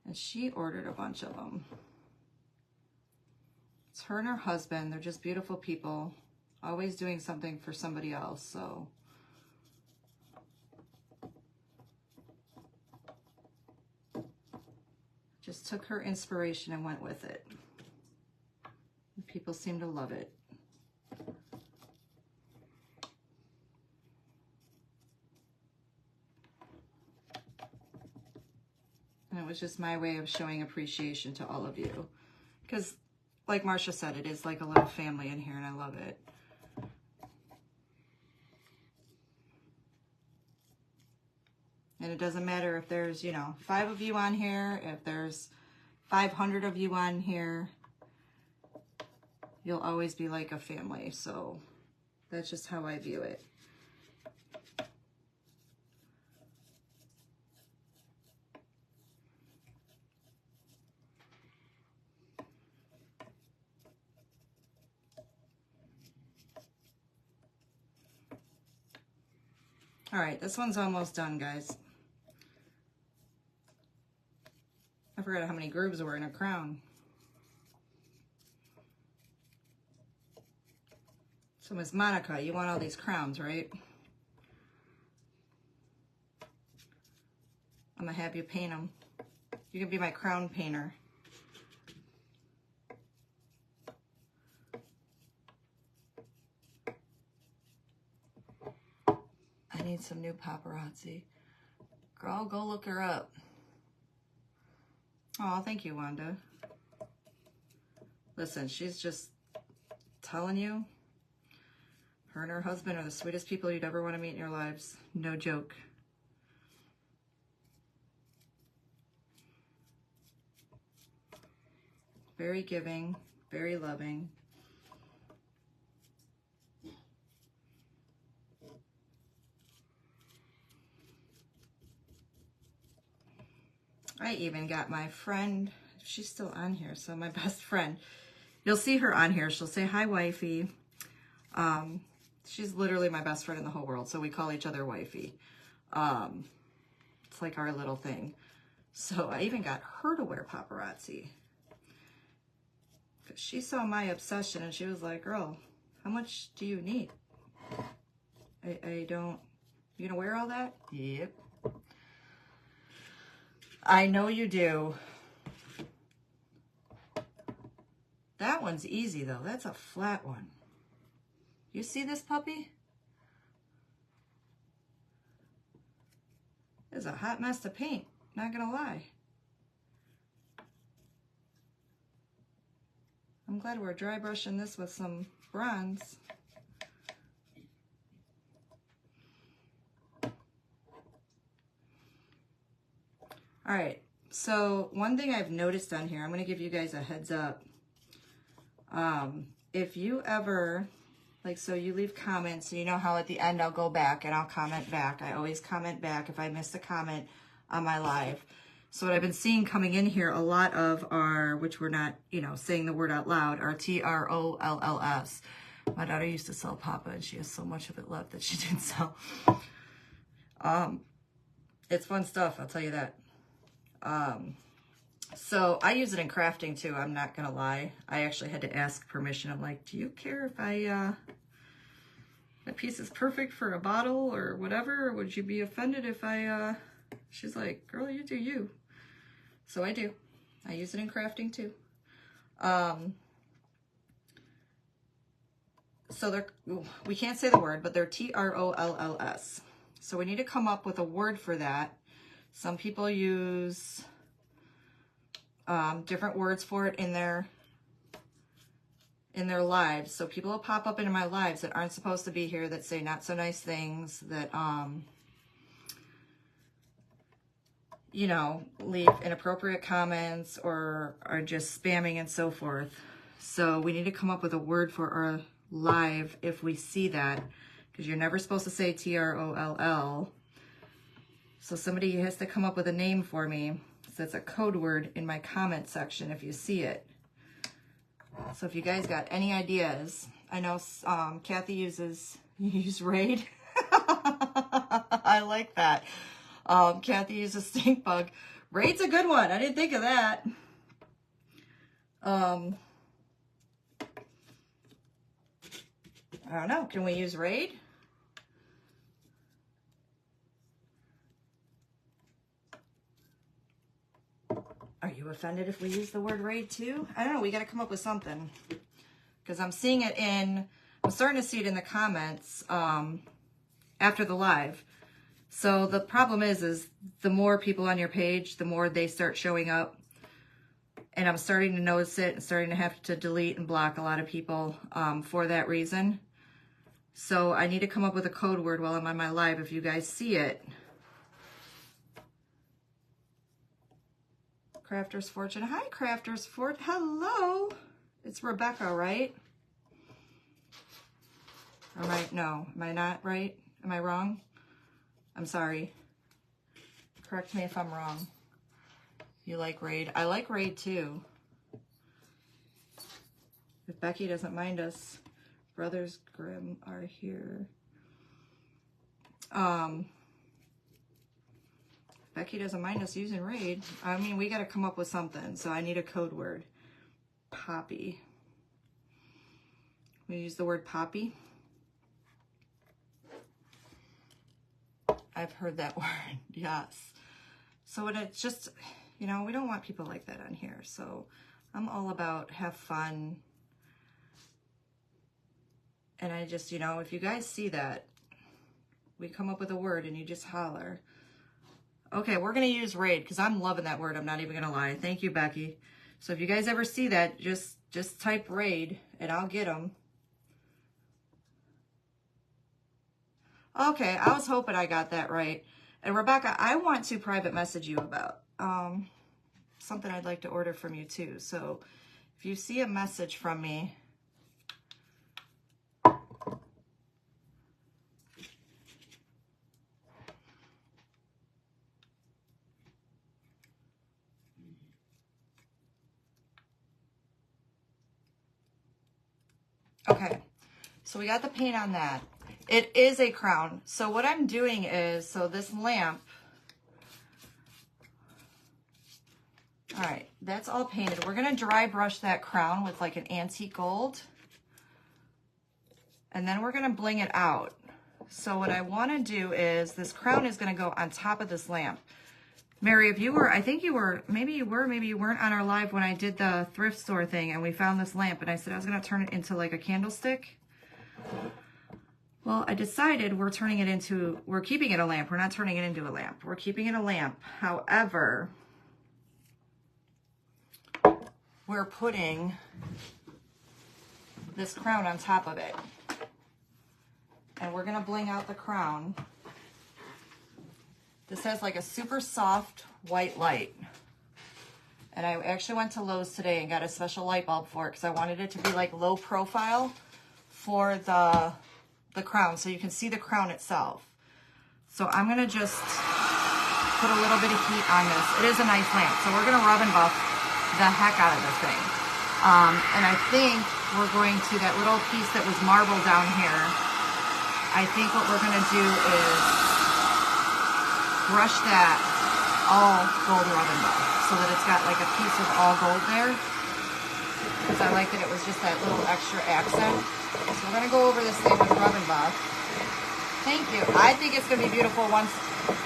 And she ordered a bunch of them. It's her and her husband. They're just beautiful people, always doing something for somebody else. So just took her inspiration and went with it. And people seem to love it. And it was just my way of showing appreciation to all of you. Because, like Marsha said, it is like a little family in here, and I love it. And it doesn't matter if there's, you know, 5 of you on here, if there's 500 of you on here, you'll always be like a family. So that's just how I view it. All right, this one's almost done, guys. I forgot how many grooves were in a crown. So Miss Monica, you want all these crowns, right? I'm gonna have you paint them. You can be my crown painter. I need some new paparazzi. Girl, go look her up. Oh, thank you, Wanda. Listen, she's just telling you, her and her husband are the sweetest people you'd ever want to meet in your lives. No joke. Very giving, very loving. I even got my friend, she's still on here, so my best friend. You'll see her on here. She'll say, hi, wifey. She's literally my best friend in the whole world, so we call each other wifey. It's like our little thing. So I even got her to wear paparazzi. She saw my obsession, and she was like, girl, how much do you need? I don't, you gonna wear all that? Yep. I know you do. That one's easy, though. That's a flat one. You see this puppy? It's a hot mess to paint, not gonna lie. I'm glad we're dry brushing this with some bronze. All right, so one thing I've noticed on here, I'm going to give you guys a heads up. If you ever, like, so you leave comments, and you know how at the end I'll go back and I'll comment back. I always comment back if I missed a comment on my live. So what I've been seeing coming in here, a lot of are, which we're not, you know, saying the word out loud, are TROLLS. My daughter used to sell Papa, and she has so much of it left that she didn't sell. It's fun stuff, I'll tell you that. So I use it in crafting too, I'm not gonna lie. I actually had to ask permission. I'm like, do you care if that piece is perfect for a bottle or whatever? Or would you be offended if she's like, girl, you do you. So I do. I use it in crafting too. So we can't say the word, but they're TROLLS. So we need to come up with a word for that. Some people use different words for it in their lives. So people will pop up into my lives that aren't supposed to be here, that say not so nice things, that you know, leave inappropriate comments or are just spamming and so forth. So we need to come up with a word for our live if we see that, because you're never supposed to say TROLL. So somebody has to come up with a name for me. That's a code word in my comment section if you see it. So if you guys got any ideas, I know Kathy you use Raid. I like that. Kathy uses stink bug. Raid's a good one. I didn't think of that. I don't know. Can we use Raid? Are you offended if we use the word Raid too? I don't know. We got to come up with something. Because I'm seeing it I'm starting to see it in the comments after the live. So the problem is the more people on your page, the more they start showing up. And I'm starting to notice it and starting to have to delete and block a lot of people for that reason. So I need to come up with a code word while I'm on my live if you guys see it. Crafter's Fortune. Hi, Crafter's Fortune. Hello. It's Rebecca, right? Am I? No. Am I not right? Am I wrong? I'm sorry. Correct me if I'm wrong. You like Raid? I like Raid too. If Becky doesn't mind us, Brothers Grimm are here. Becky doesn't mind us using Raid. I mean, we got to come up with something. So I need a code word. Poppy. We use the word poppy. I've heard that word. Yes. So when it's just, you know, we don't want people like that on here. So I'm all about have fun. And I just, you know, if you guys see that, we come up with a word and you just holler. Okay, we're going to use Raid because I'm loving that word. I'm not even going to lie. Thank you, Becky. So if you guys ever see that, just type Raid and I'll get them. Okay, I was hoping I got that right. And Rebecca, I want to private message you about something I'd like to order from you too. So if you see a message from me, okay, so we got the paint on that. It is a crown. So what I'm doing is, so this lamp, all right, that's all painted. We're gonna dry brush that crown with like an antique gold. And then we're gonna bling it out. So what I wanna do is, this crown is gonna go on top of this lamp. Mary, if you were, I think you were, maybe you were, maybe you weren't on our live when I did the thrift store thing and we found this lamp and I said I was gonna turn it into like a candlestick. Well, I decided we're keeping it a lamp. We're not turning it into a lamp. We're keeping it a lamp. However, we're putting this crown on top of it. And we're gonna bling out the crown. This has like a super soft white light. And I actually went to Lowe's today and got a special light bulb for it because I wanted it to be like low profile for the crown, so you can see the crown itself. So I'm gonna just put a little bit of heat on this. It is a nice lamp, so we're gonna rub and buff the heck out of this thing. And I think we're going to, that little piece that was marble down here, I think what we're gonna do is brush that all gold rub and buff so that it's got like a piece of all gold there. Because I like that it was just that little extra accent. So we're gonna go over this thing with rub and buff. Thank you. I think it's gonna be beautiful once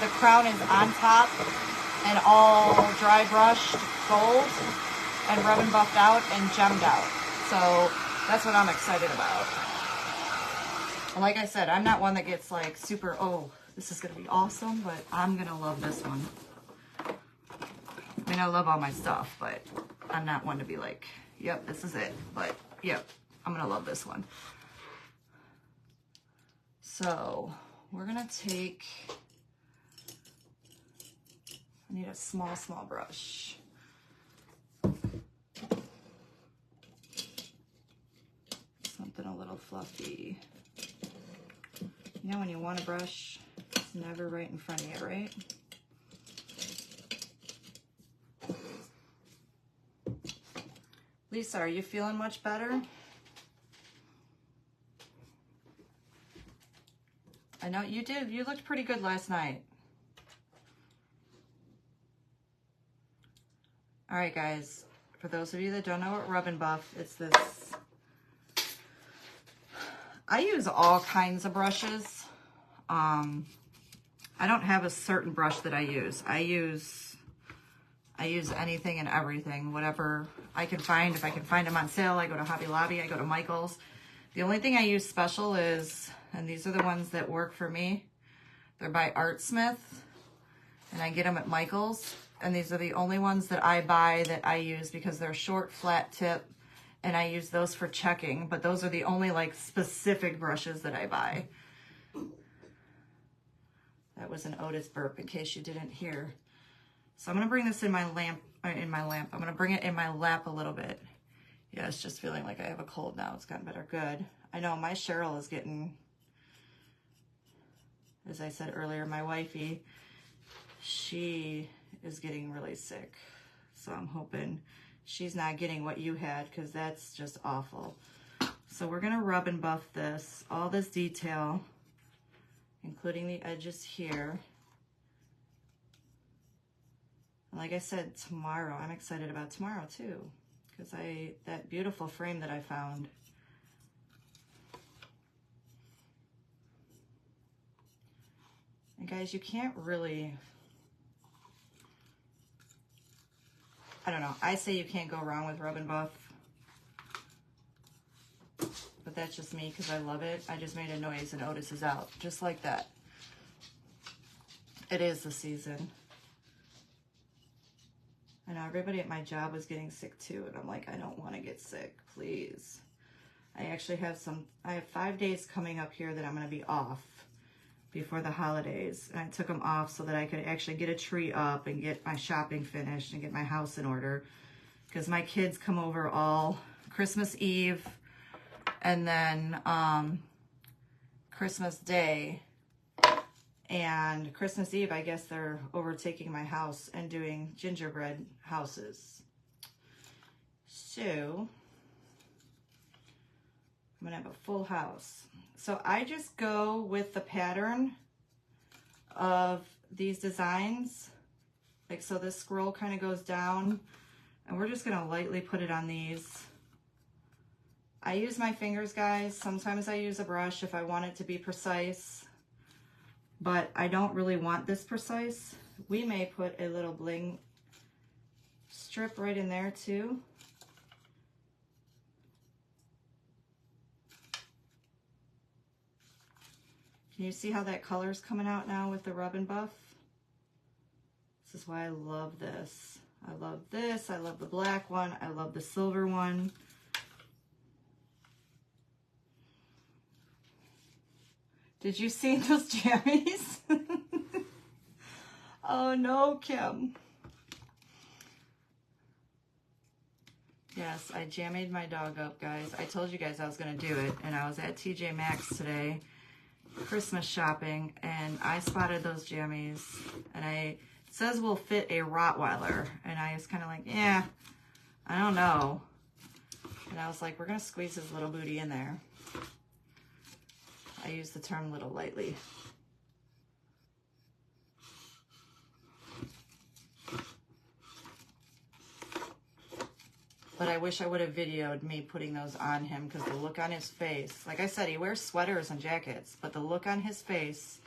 the crown is on top and all dry brushed gold and rub and buffed out and gemmed out. So that's what I'm excited about. And like I said, I'm not one that gets like super, oh, this is gonna be awesome, but I'm gonna love this one. I mean, I love all my stuff, but I'm not one to be like, yep, this is it. But yep, I'm gonna love this one. So we're gonna take, I need a small brush. Something a little fluffy. You know when you want a brush, it's never right in front of you, right? Lisa, are you feeling much better? I know you did. You looked pretty good last night. All right, guys. For those of you that don't know what Rub and Buff, it's this. I use all kinds of brushes. I don't have a certain brush that I use. I use anything and everything, whatever I can find. If I can find them on sale, I go to Hobby Lobby, I go to Michael's. The only thing I use special is, and these are the ones that work for me, they're by Art Smith, and I get them at Michael's. And these are the only ones that I buy that I use because they're short, flat tip, and I use those for checking. But those are the only like specific brushes that I buy. That was an Otis burp in case you didn't hear. So I'm gonna bring this in my lamp. I'm gonna bring it in my lap a little bit. Yeah, it's just feeling like I have a cold now. It's gotten better. Good. I know my Cheryl is getting, as I said earlier, my wifey, she is getting really sick. So I'm hoping she's not getting what you had, because that's just awful. So we're gonna Rub and Buff this, all this detail, including the edges here. And like I said, tomorrow, I'm excited about tomorrow too, because that beautiful frame that I found. And guys, you can't really, I don't know, I say you can't go wrong with Rub and Buff, but that's just me because I love it. I just made a noise and Otis is out, just like that. It is the season. I know everybody at my job was getting sick too, and I'm like, I don't want to get sick, please. I actually have I have 5 days coming up here that I'm going to be off before the holidays. And I took them off so that I could actually get a tree up and get my shopping finished and get my house in order. Because my kids come over all Christmas Eve and then Christmas Day. And Christmas Eve, I guess they're overtaking my house and doing gingerbread houses. So I'm gonna have a full house. So I just go with the pattern of these designs. Like, so this scroll kind of goes down, and we're just gonna lightly put it on these. I use my fingers, guys. Sometimes I use a brush if I want it to be precise, but I don't really want this precise. We may put a little bling strip right in there too. Can you see how that color's coming out now with the Rub and Buff? This is why I love this. I love this. I love the black one. I love the silver one. Did you see those jammies? Oh no, Kim. Yes, I jammied my dog up, guys. I told you guys I was going to do it, and I was at TJ Maxx today, Christmas shopping, and I spotted those jammies, and it says will fit a Rottweiler, and I was kind of like, yeah, I don't know. And I was like, we're going to squeeze his little booty in there. I use the term little lightly. But I wish I would have videoed me putting those on him, because the look on his face, like I said, he wears sweaters and jackets, but the look on his face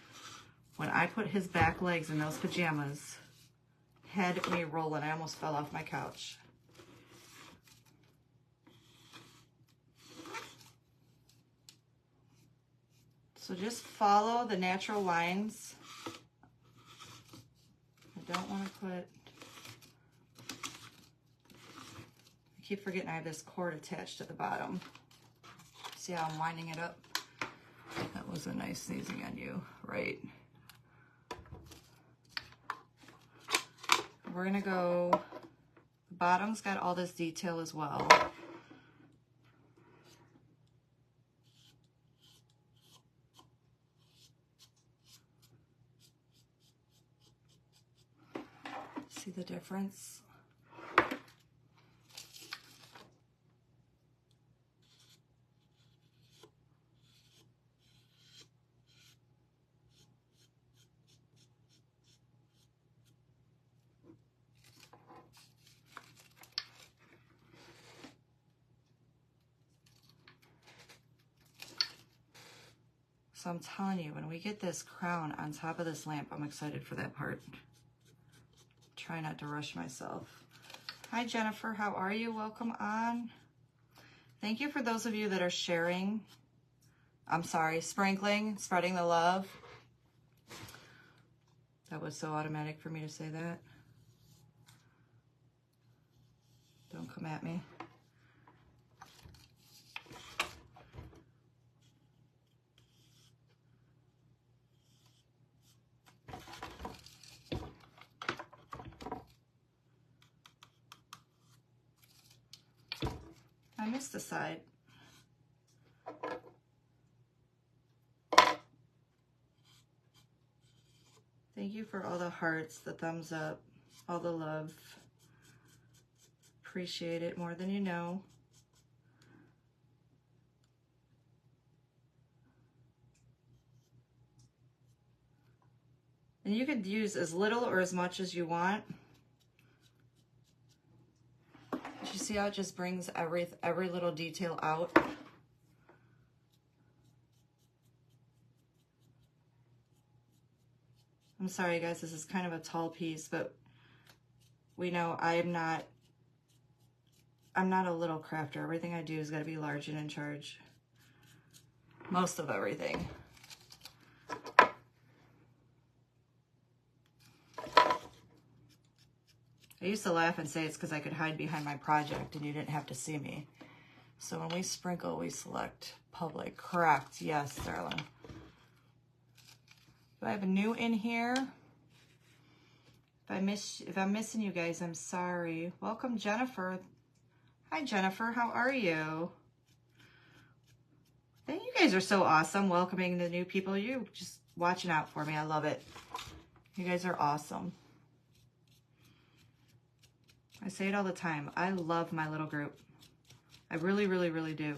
when I put his back legs in those pajamas had me rolling. I almost fell off my couch. So just follow the natural lines. I don't want to put... I keep forgetting I have this cord attached to the bottom. See how I'm winding it up? That was a nice sneezing on you, right? We're gonna go, the bottom's got all this detail as well. See the difference? So I'm telling you, when we get this crown on top of this lamp, I'm excited for that part. Try not to rush myself. Hi, Jennifer. How are you? Welcome on. Thank you for those of you that are sharing. I'm sorry, sprinkling, spreading the love. That was so automatic for me to say that. Don't come at me. I missed a side. Thank you for all the hearts, the thumbs up, all the love. Appreciate it more than you know. And you could use as little or as much as you want. You see how it just brings every little detail out? I'm sorry guys, this is kind of a tall piece, but we know I'm not a little crafter. Everything I do has got to be large and in charge. Most of everything. I used to laugh and say it's because I could hide behind my project and you didn't have to see me. So when we sprinkle, we select public. Correct. Yes, darling. Do I have a new in here? If I'm missing you guys, I'm sorry. Welcome, Jennifer. Hi, Jennifer. How are you? Thank you guys are so awesome, welcoming the new people. You just watching out for me. I love it. You guys are awesome. I say it all the time. I love my little group. I really, really, really do.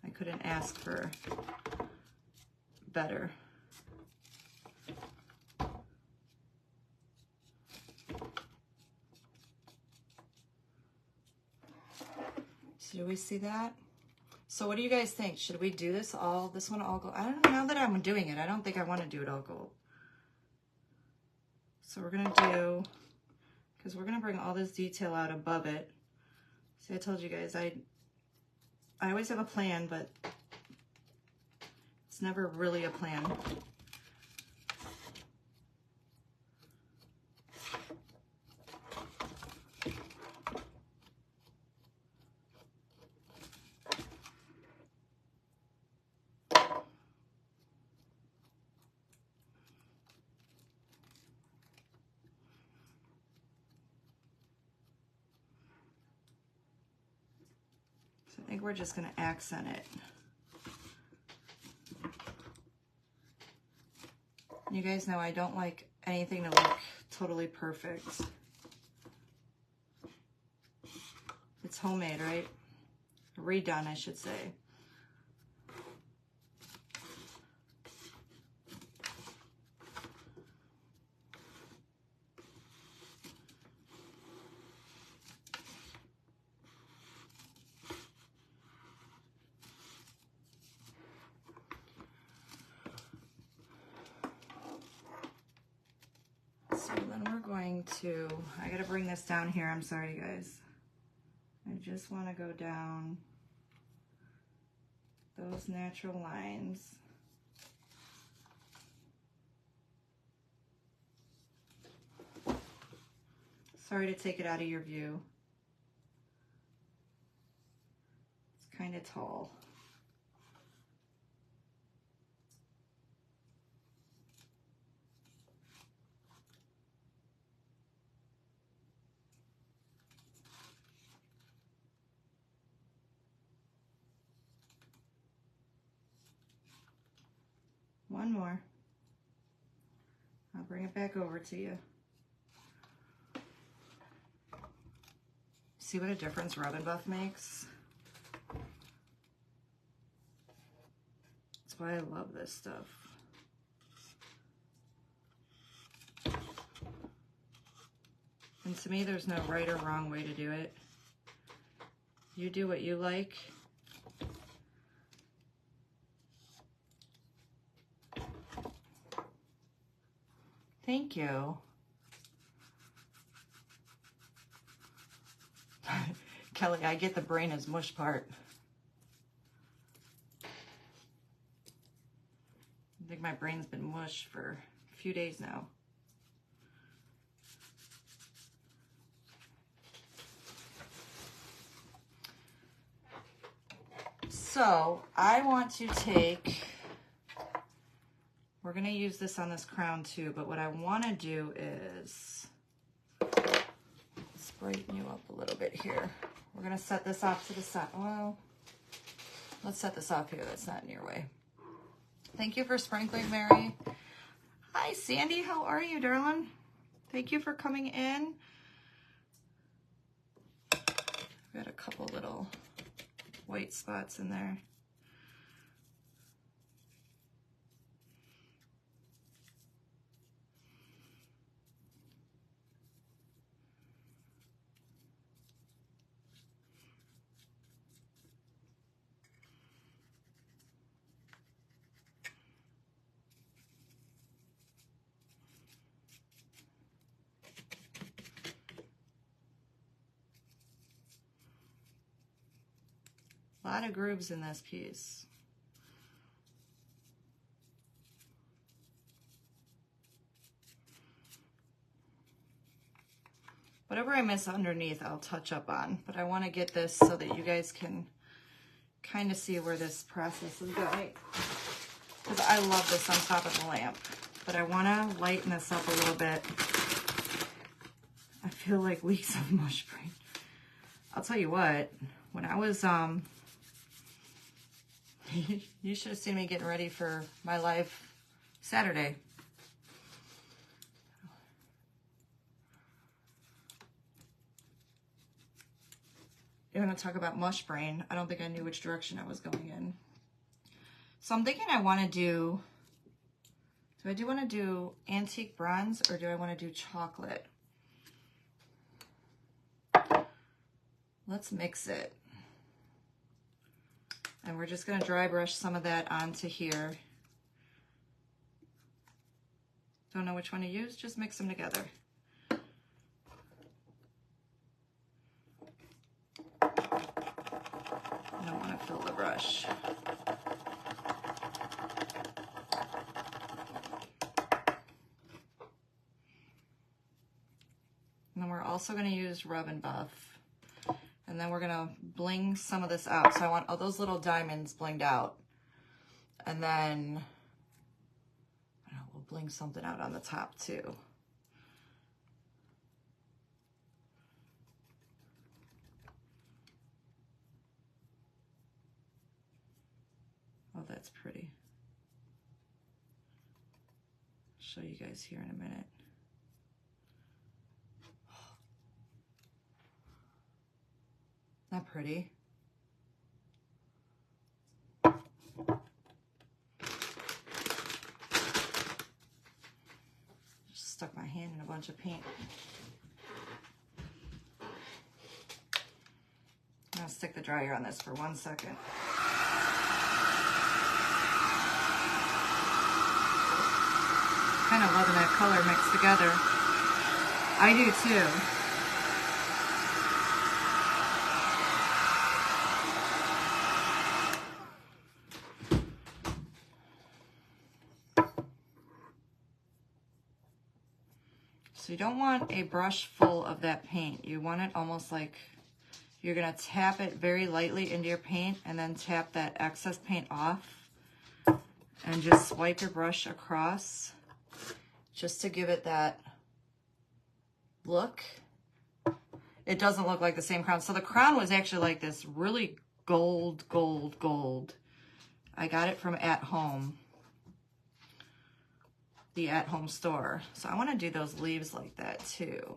I couldn't ask for better. So do we see that? So what do you guys think? Should we do this one all gold? I don't know, now that I'm doing it, I don't think I want to do it all gold. So we're going to do, because we're going to bring all this detail out above it. See, I told you guys, I always have a plan, but it's never really a plan. I think we're just going to accent it. You guys know I don't like anything to look totally perfect. It's homemade, right? Redone, I should say. So then we're going to, I gotta bring this down here, I'm sorry guys. I just wanna go down those natural lines. Sorry to take it out of your view. It's kind of tall. One more. I'll bring it back over to you. See what a difference Rub and Buff makes? That's why I love this stuff. And to me, there's no right or wrong way to do it. You do what you like. Thank you. Kelly, I get the brain is mush part. I think my brain's been mush for a few days now. So I want to take, we're going to use this on this crown too, but what I want to do is let's brighten you up a little bit here. We're going to set this off to the side. Well, let's set this off here. That's not in your way. Thank you for sprinkling, Mary. Hi, Sandy. How are you, darling? Thank you for coming in. I've got a couple little white spots in there. A lot of grooves in this piece. Whatever I miss underneath, I'll touch up on, but I want to get this so that you guys can kind of see where this process is going. Because I love this on top of the lamp, but I want to lighten this up a little bit. I feel like weeks of mush brain. I'll tell you what, when I was, you should have seen me getting ready for my live Saturday. You're going to talk about mush brain. I don't think I knew which direction I was going in. So I'm thinking I want to do I want to do antique bronze or do I want to do chocolate? Let's mix it. And we're just going to dry brush some of that onto here. Don't know which one to use, just mix them together. I don't want to fill the brush. And then we're also going to use Rub and Buff. And then we're going to bling some of this out. So I want all those little diamonds blinged out. And then I don't know, we'll bling something out on the top too. Oh, that's pretty. I'll show you guys here in a minute. Not pretty. Just stuck my hand in a bunch of paint. I'm gonna stick the dryer on this for 1 second. Kind of loving that color mixed together. I do too. So you don't want a brush full of that paint. You want it almost like you're gonna tap it very lightly into your paint and then tap that excess paint off and just swipe your brush across just to give it that look. It doesn't look like the same crown. So the crown was actually like this really gold, gold, gold. I got it from At Home. The At Home store. So I want to do those leaves like that too.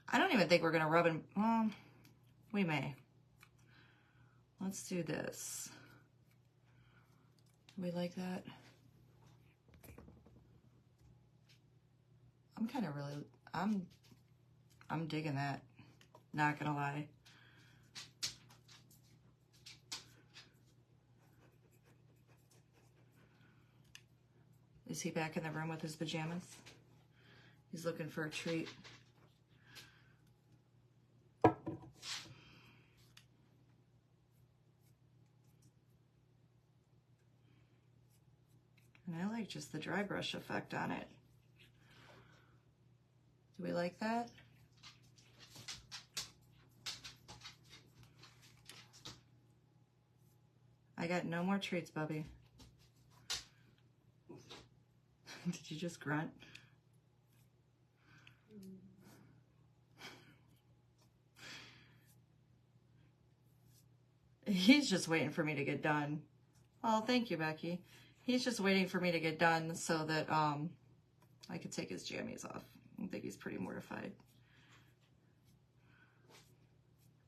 I don't even think we're going to rub and, well, we may. Let's do this. Do we like that? I'm kind of really, I'm I'm digging that. Not gonna lie. Is he back in the room with his pajamas? He's looking for a treat. And I like just the dry brush effect on it. Do we like that? I got no more treats, Bubby. Did you just grunt? He's just waiting for me to get done. Oh, thank you, Becky. He's just waiting for me to get done so that I could take his jammies off. I think he's pretty mortified.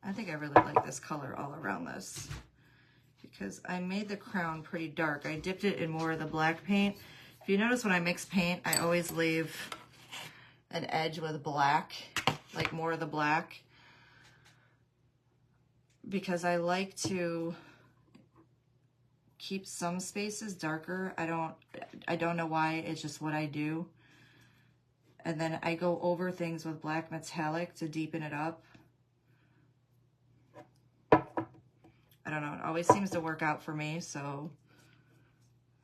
I think I really like this color all around this because I made the crown pretty dark. I dipped it in more of the black paint. If you notice when I mix paint, I always leave an edge with black, like more of the black, because I like to keep some spaces darker. I don't know why, it's just what I do. And then I go over things with black metallic to deepen it up. I don't know, it always seems to work out for me, so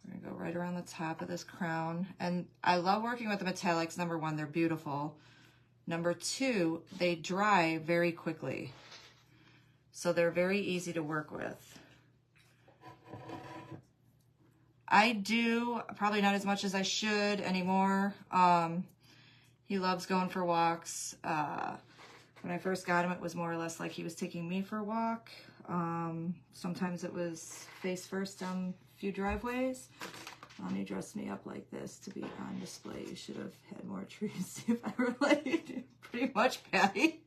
we're gonna go right around the top of this crown. And I love working with the metallics. Number one, they're beautiful. Number two, they dry very quickly. So they're very easy to work with. I do, probably not as much as I should anymore. He loves going for walks. When I first got him, it was more or less like he was taking me for a walk. Sometimes it was face first down a few driveways. He dressed me up like this to be on display. You should have had more trees if I were like pretty much Patty.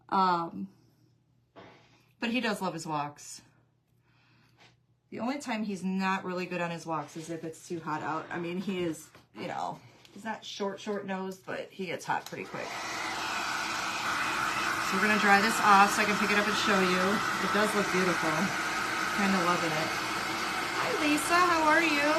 But he does love his walks. The only time he's not really good on his walks is if it's too hot out. I mean, he is, you know, he's not short nosed, but he gets hot pretty quick. So we're gonna dry this off so I can pick it up and show you. It does look beautiful. Kind of loving it. Hi Lisa, how are you?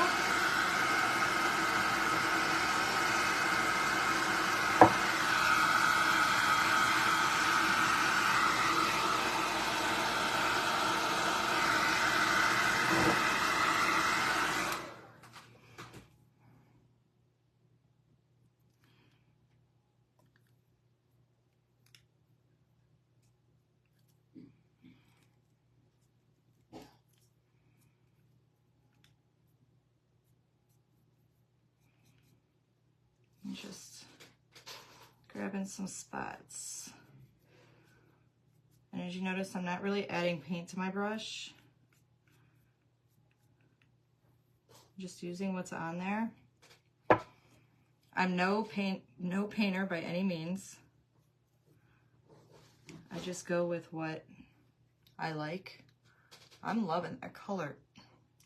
Just grabbing some spots. And as you notice, I'm not really adding paint to my brush. I'm just using what's on there. I'm no painter by any means. I just go with what I like. I'm loving that color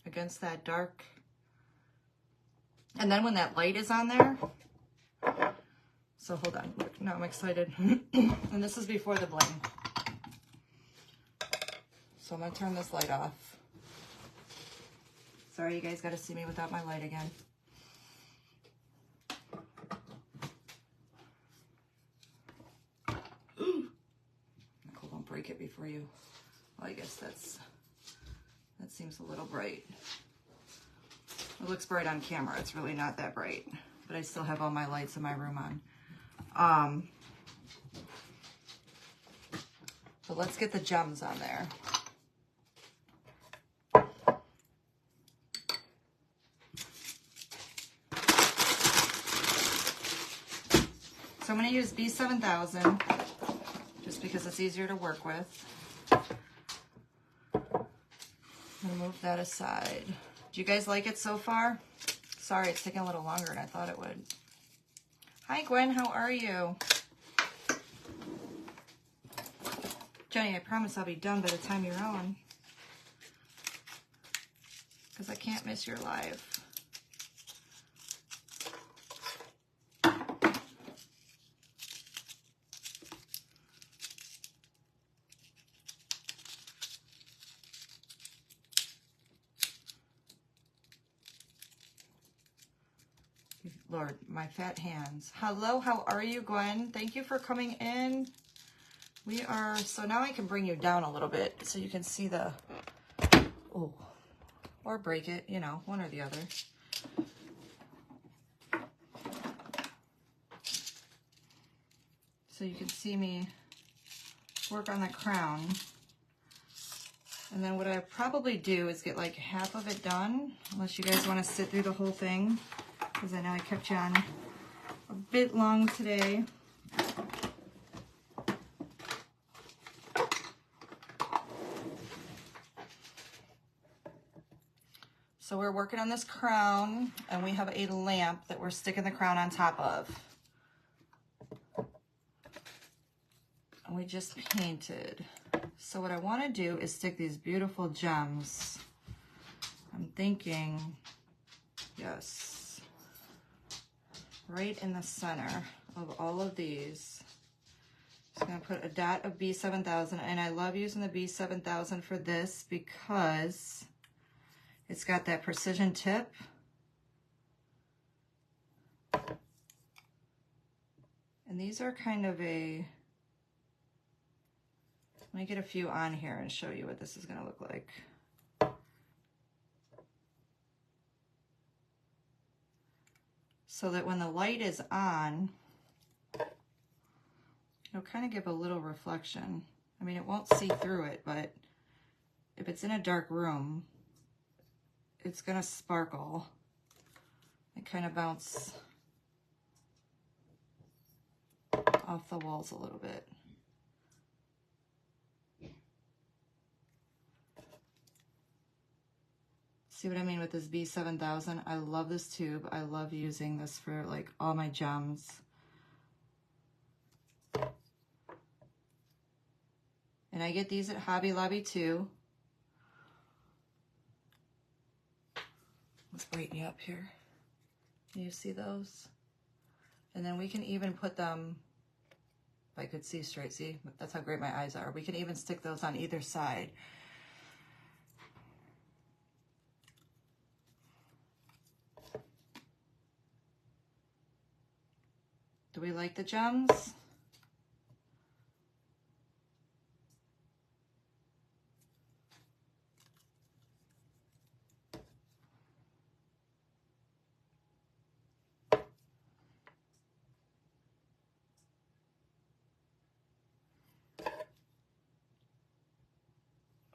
against that dark. And then when that light is on there, so hold on, look, now I'm excited. And this is before the bling. So I'm gonna turn this light off. Sorry, you guys gotta see me without my light again. Nicole, don't break it before you. Well, I guess that seems a little bright. It looks bright on camera. It's really not that bright, but I still have all my lights in my room on. So let's get the gems on there. So I'm going to use B7000 just because it's easier to work with. I'm going to move that aside. Do you guys like it so far? Sorry, it's taking a little longer than I thought it would. Hi, Gwen. How are you? Jenny, I promise I'll be done by the time you're on. Because I can't miss your live. Lord, my fat hands. Hello, how are you, Gwen? Thank you for coming in. We are, so now I can bring you down a little bit so you can see the, oh, or break it, you know, one or the other. So you can see me work on the crown. And then what I probably do is get like half of it done, unless you guys want to sit through the whole thing, because I know I kept you on a bit long today. So we're working on this crown, and we have a lamp that we're sticking the crown on top of. And we just painted. So what I want to do is stick these beautiful gems. I'm thinking, yes, right in the center of all of these. Just going to put a dot of B7000, and I love using the B7000 for this because it's got that precision tip. And these are kind of a, let me get a few on here and show you what this is going to look like. So that when the light is on, it'll kind of give a little reflection. I mean, it won't see through it, but if it's in a dark room, it's going to sparkle and kind of bounce off the walls a little bit. See what I mean with this B7000? I love this tube. I love using this for like all my gems. And I get these at Hobby Lobby too. Let's brighten you up here. Can you see those? And then we can even put them, if I could see straight, see? That's how great my eyes are. We can even stick those on either side. Do we like the gems?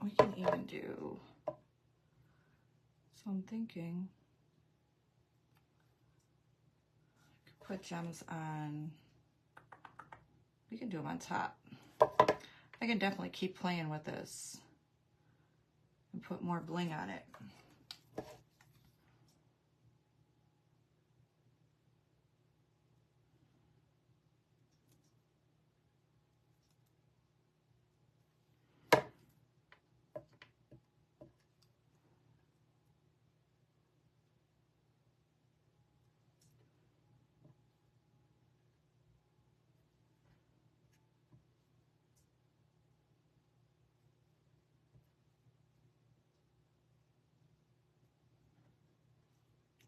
We can even do, so I'm thinking, I could put gems on, we can do them on top. I can definitely keep playing with this and put more bling on it.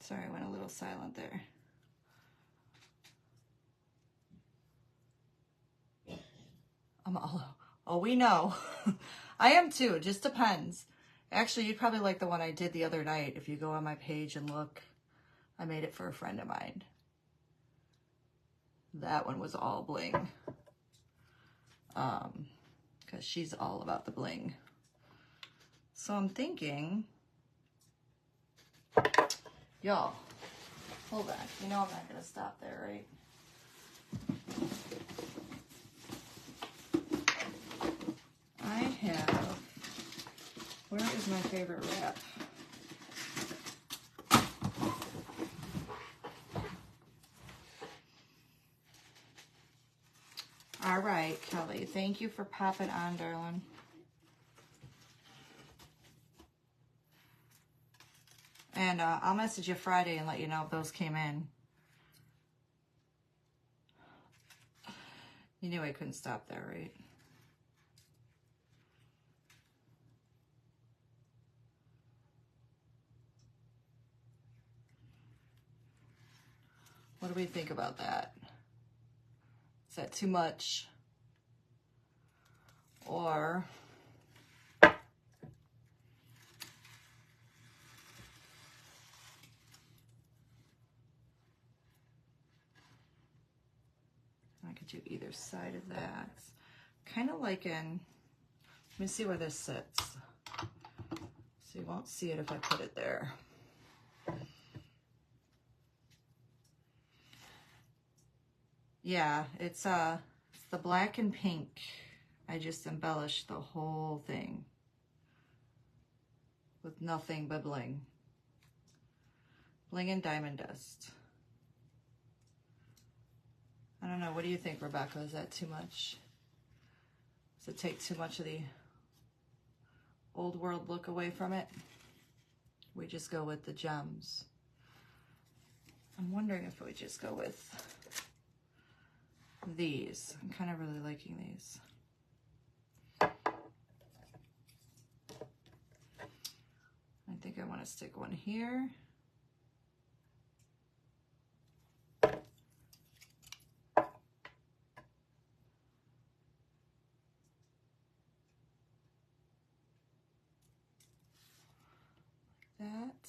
Sorry, I went a little silent there. I'm all, oh, we know. I am too, it just depends. Actually, you'd probably like the one I did the other night if you go on my page and look. I made it for a friend of mine. That one was all bling. Because she's all about the bling. So I'm thinking, y'all, hold on. You know I'm not going to stop there, right? I have, where is my favorite wrap? All right, Kelly, thank you for popping on, darling. And I'll message you Friday and let you know if those came in. You knew I couldn't stop there, right? What do we think about that? Is that too much? Or I could do either side of that. Kind of like in, let me see where this sits. So you won't see it if I put it there. Yeah, it's the black and pink. I just embellished the whole thing with nothing but bling. Bling and diamond dust. I don't know, what do you think, Rebecca? Is that too much? Does it take too much of the old world look away from it? We just go with the gems. I'm wondering if we just go with these. I'm kind of really liking these. I think I want to stick one here. That.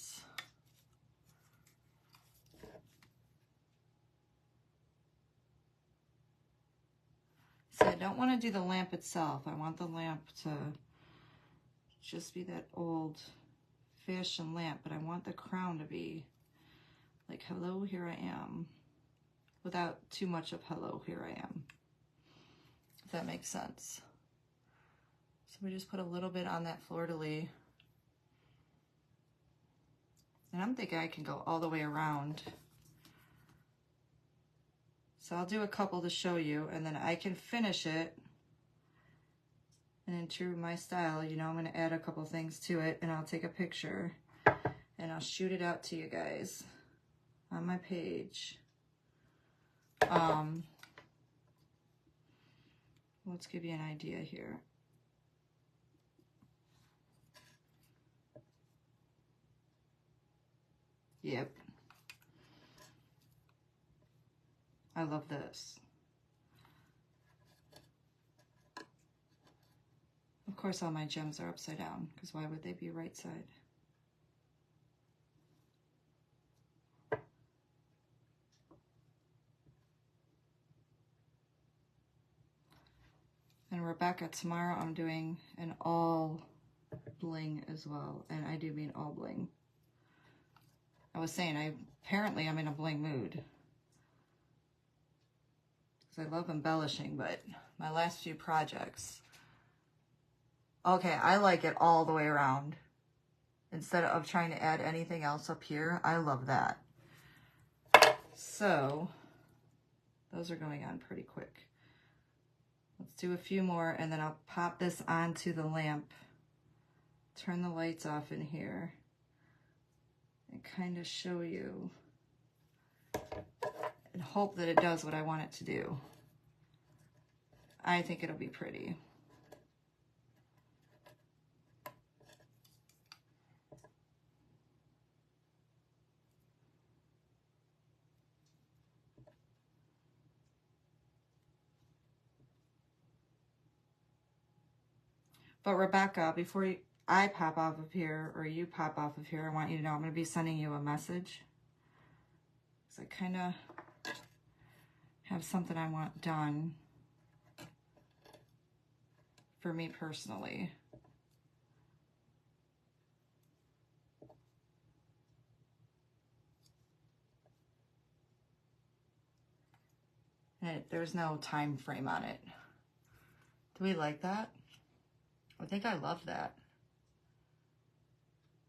So I don't want to do the lamp itself. I want the lamp to just be that old fashioned lamp, but I want the crown to be like, hello, here I am, without too much of hello, here I am. If that makes sense. So we just put a little bit on that fleur-de-lis. And I'm thinking I can go all the way around. So I'll do a couple to show you, and then I can finish it. And in true my style, you know, I'm gonna add a couple things to it, and I'll take a picture and I'll shoot it out to you guys on my page. Let's give you an idea here. Yep. I love this. Of course, all my gems are upside down, because why would they be right side? And Rebecca, tomorrow I'm doing an all bling as well, and I do mean all bling. I was saying, apparently I'm in a bling mood. Because I love embellishing, but my last few projects, okay, I like it all the way around. Instead of trying to add anything else up here, I love that. So, those are going on pretty quick. Let's do a few more, and then I'll pop this onto the lamp. Turn the lights off in here. And kind of show you. And hope that it does what I want it to do. I think it'll be pretty. But Rebecca, before I pop off of here, or you pop off of here, I want you to know I'm going to be sending you a message. Because I kind of have something I want done for me personally. And there's no time frame on it. Do we like that? I think I love that.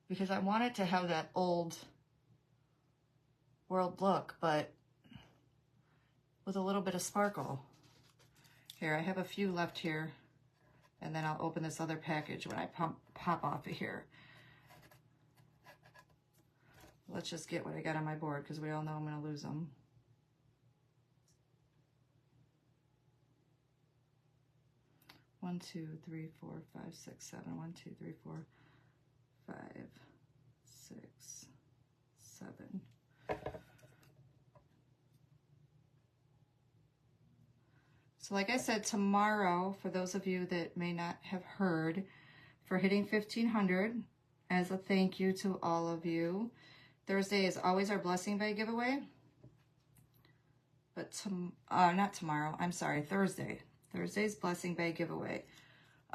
Because I want it to have that old world look, but with a little bit of sparkle. Here, I have a few left here, and then I'll open this other package when I pop off of here. Let's just get what I got on my board, because we all know I'm going to lose them. One, two, three, four, five, six, seven. 1, 2, 3, 4, 5, 6, 7. So like I said, tomorrow, for those of you that may not have heard, for hitting 1,500, as a thank you to all of you, Thursday is always our blessing bag giveaway. But not tomorrow, I'm sorry, Thursday. Thursday's blessing bag giveaway.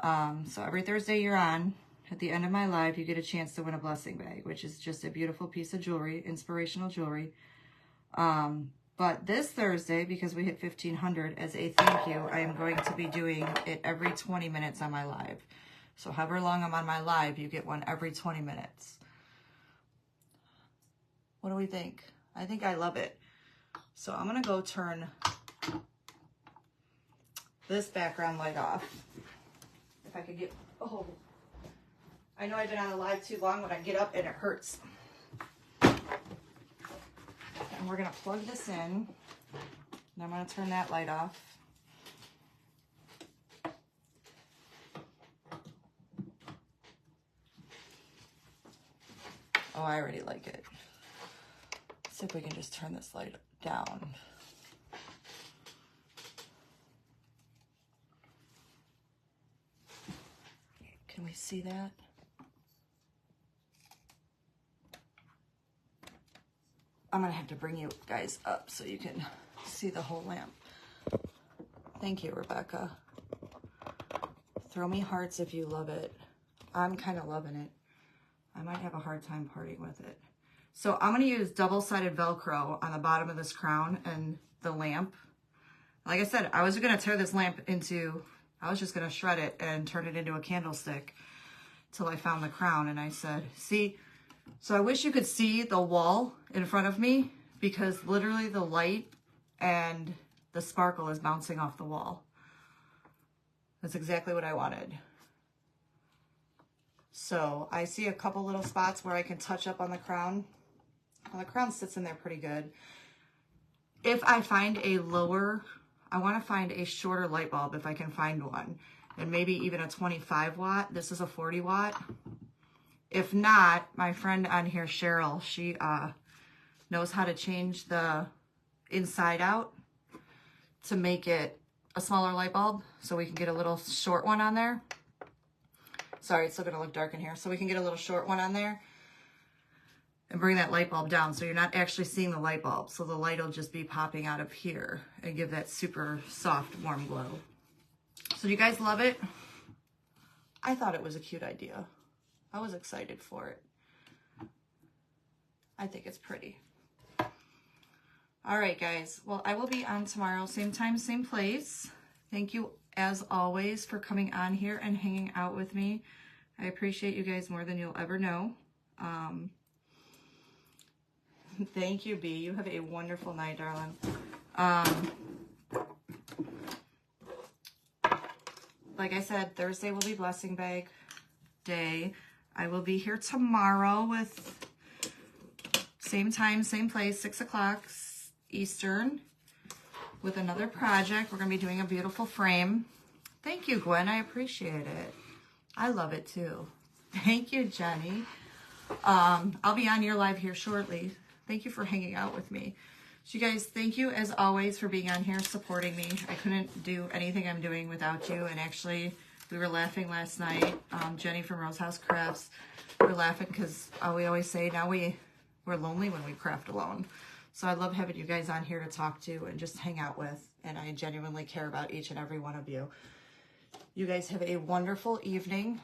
So every Thursday you're on, at the end of my live, you get a chance to win a blessing bag, which is just a beautiful piece of jewelry, inspirational jewelry. But this Thursday, because we hit 1,500, as a thank you, I am going to be doing it every 20 minutes on my live. So however long I'm on my live, you get one every 20 minutes. What do we think? I think I love it. So I'm going to go turn this background light off. If I could get, oh, I know I've been on the live too long when I get up and it hurts. And we're going to plug this in. And I'm going to turn that light off. Oh, I already like it. Let's see if we can just turn this light down. Can we see that? I'm gonna have to bring you guys up so you can see the whole lamp. Thank you, Rebecca. Throw me hearts if you love it. I'm kind of loving it. I might have a hard time parting with it. So I'm going to use double-sided Velcro on the bottom of this crown and the lamp. Like I said, I was going to tear this lamp into, I was just going to shred it and turn it into a candlestick till I found the crown. And I said, see, so I wish you could see the wall in front of me, because literally the light and the sparkle is bouncing off the wall. That's exactly what I wanted. So I see a couple little spots where I can touch up on the crown. Well, the crown sits in there pretty good. If I find a lower, I want to find a shorter light bulb if I can find one. And maybe even a 25 watt. This is a 40 watt. If not, my friend on here, Cheryl, she knows how to change the inside out to make it a smaller light bulb. So we can get a little short one on there. Sorry, it's still going to look dark in here. So we can get a little short one on there and bring that light bulb down so you're not actually seeing the light bulb. So the light will just be popping out of here and give that super soft, warm glow. So do you guys love it? I thought it was a cute idea. I was excited for it. I think it's pretty. All right, guys. Well, I will be on tomorrow, same time, same place. Thank you, as always, for coming on here and hanging out with me. I appreciate you guys more than you'll ever know. Thank you, B. You have a wonderful night, darling. Like I said, Thursday will be blessing bag day. I will be here tomorrow with same time, same place, 6 o'clock Eastern, with another project. We're going to be doing a beautiful frame. Thank you, Gwen. I appreciate it. I love it too. Thank you, Jenny. I'll be on your live here shortly. Thank you for hanging out with me. So you guys, thank you as always for being on here, supporting me. I couldn't do anything I'm doing without you. And actually, we were laughing last night. Jenny from Rose House Crafts, we're laughing because we always say now we're lonely when we craft alone. So I love having you guys on here to talk to and just hang out with. And I genuinely care about each and every one of you. You guys have a wonderful evening.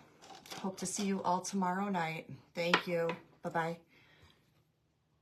Hope to see you all tomorrow night. Thank you. Bye-bye.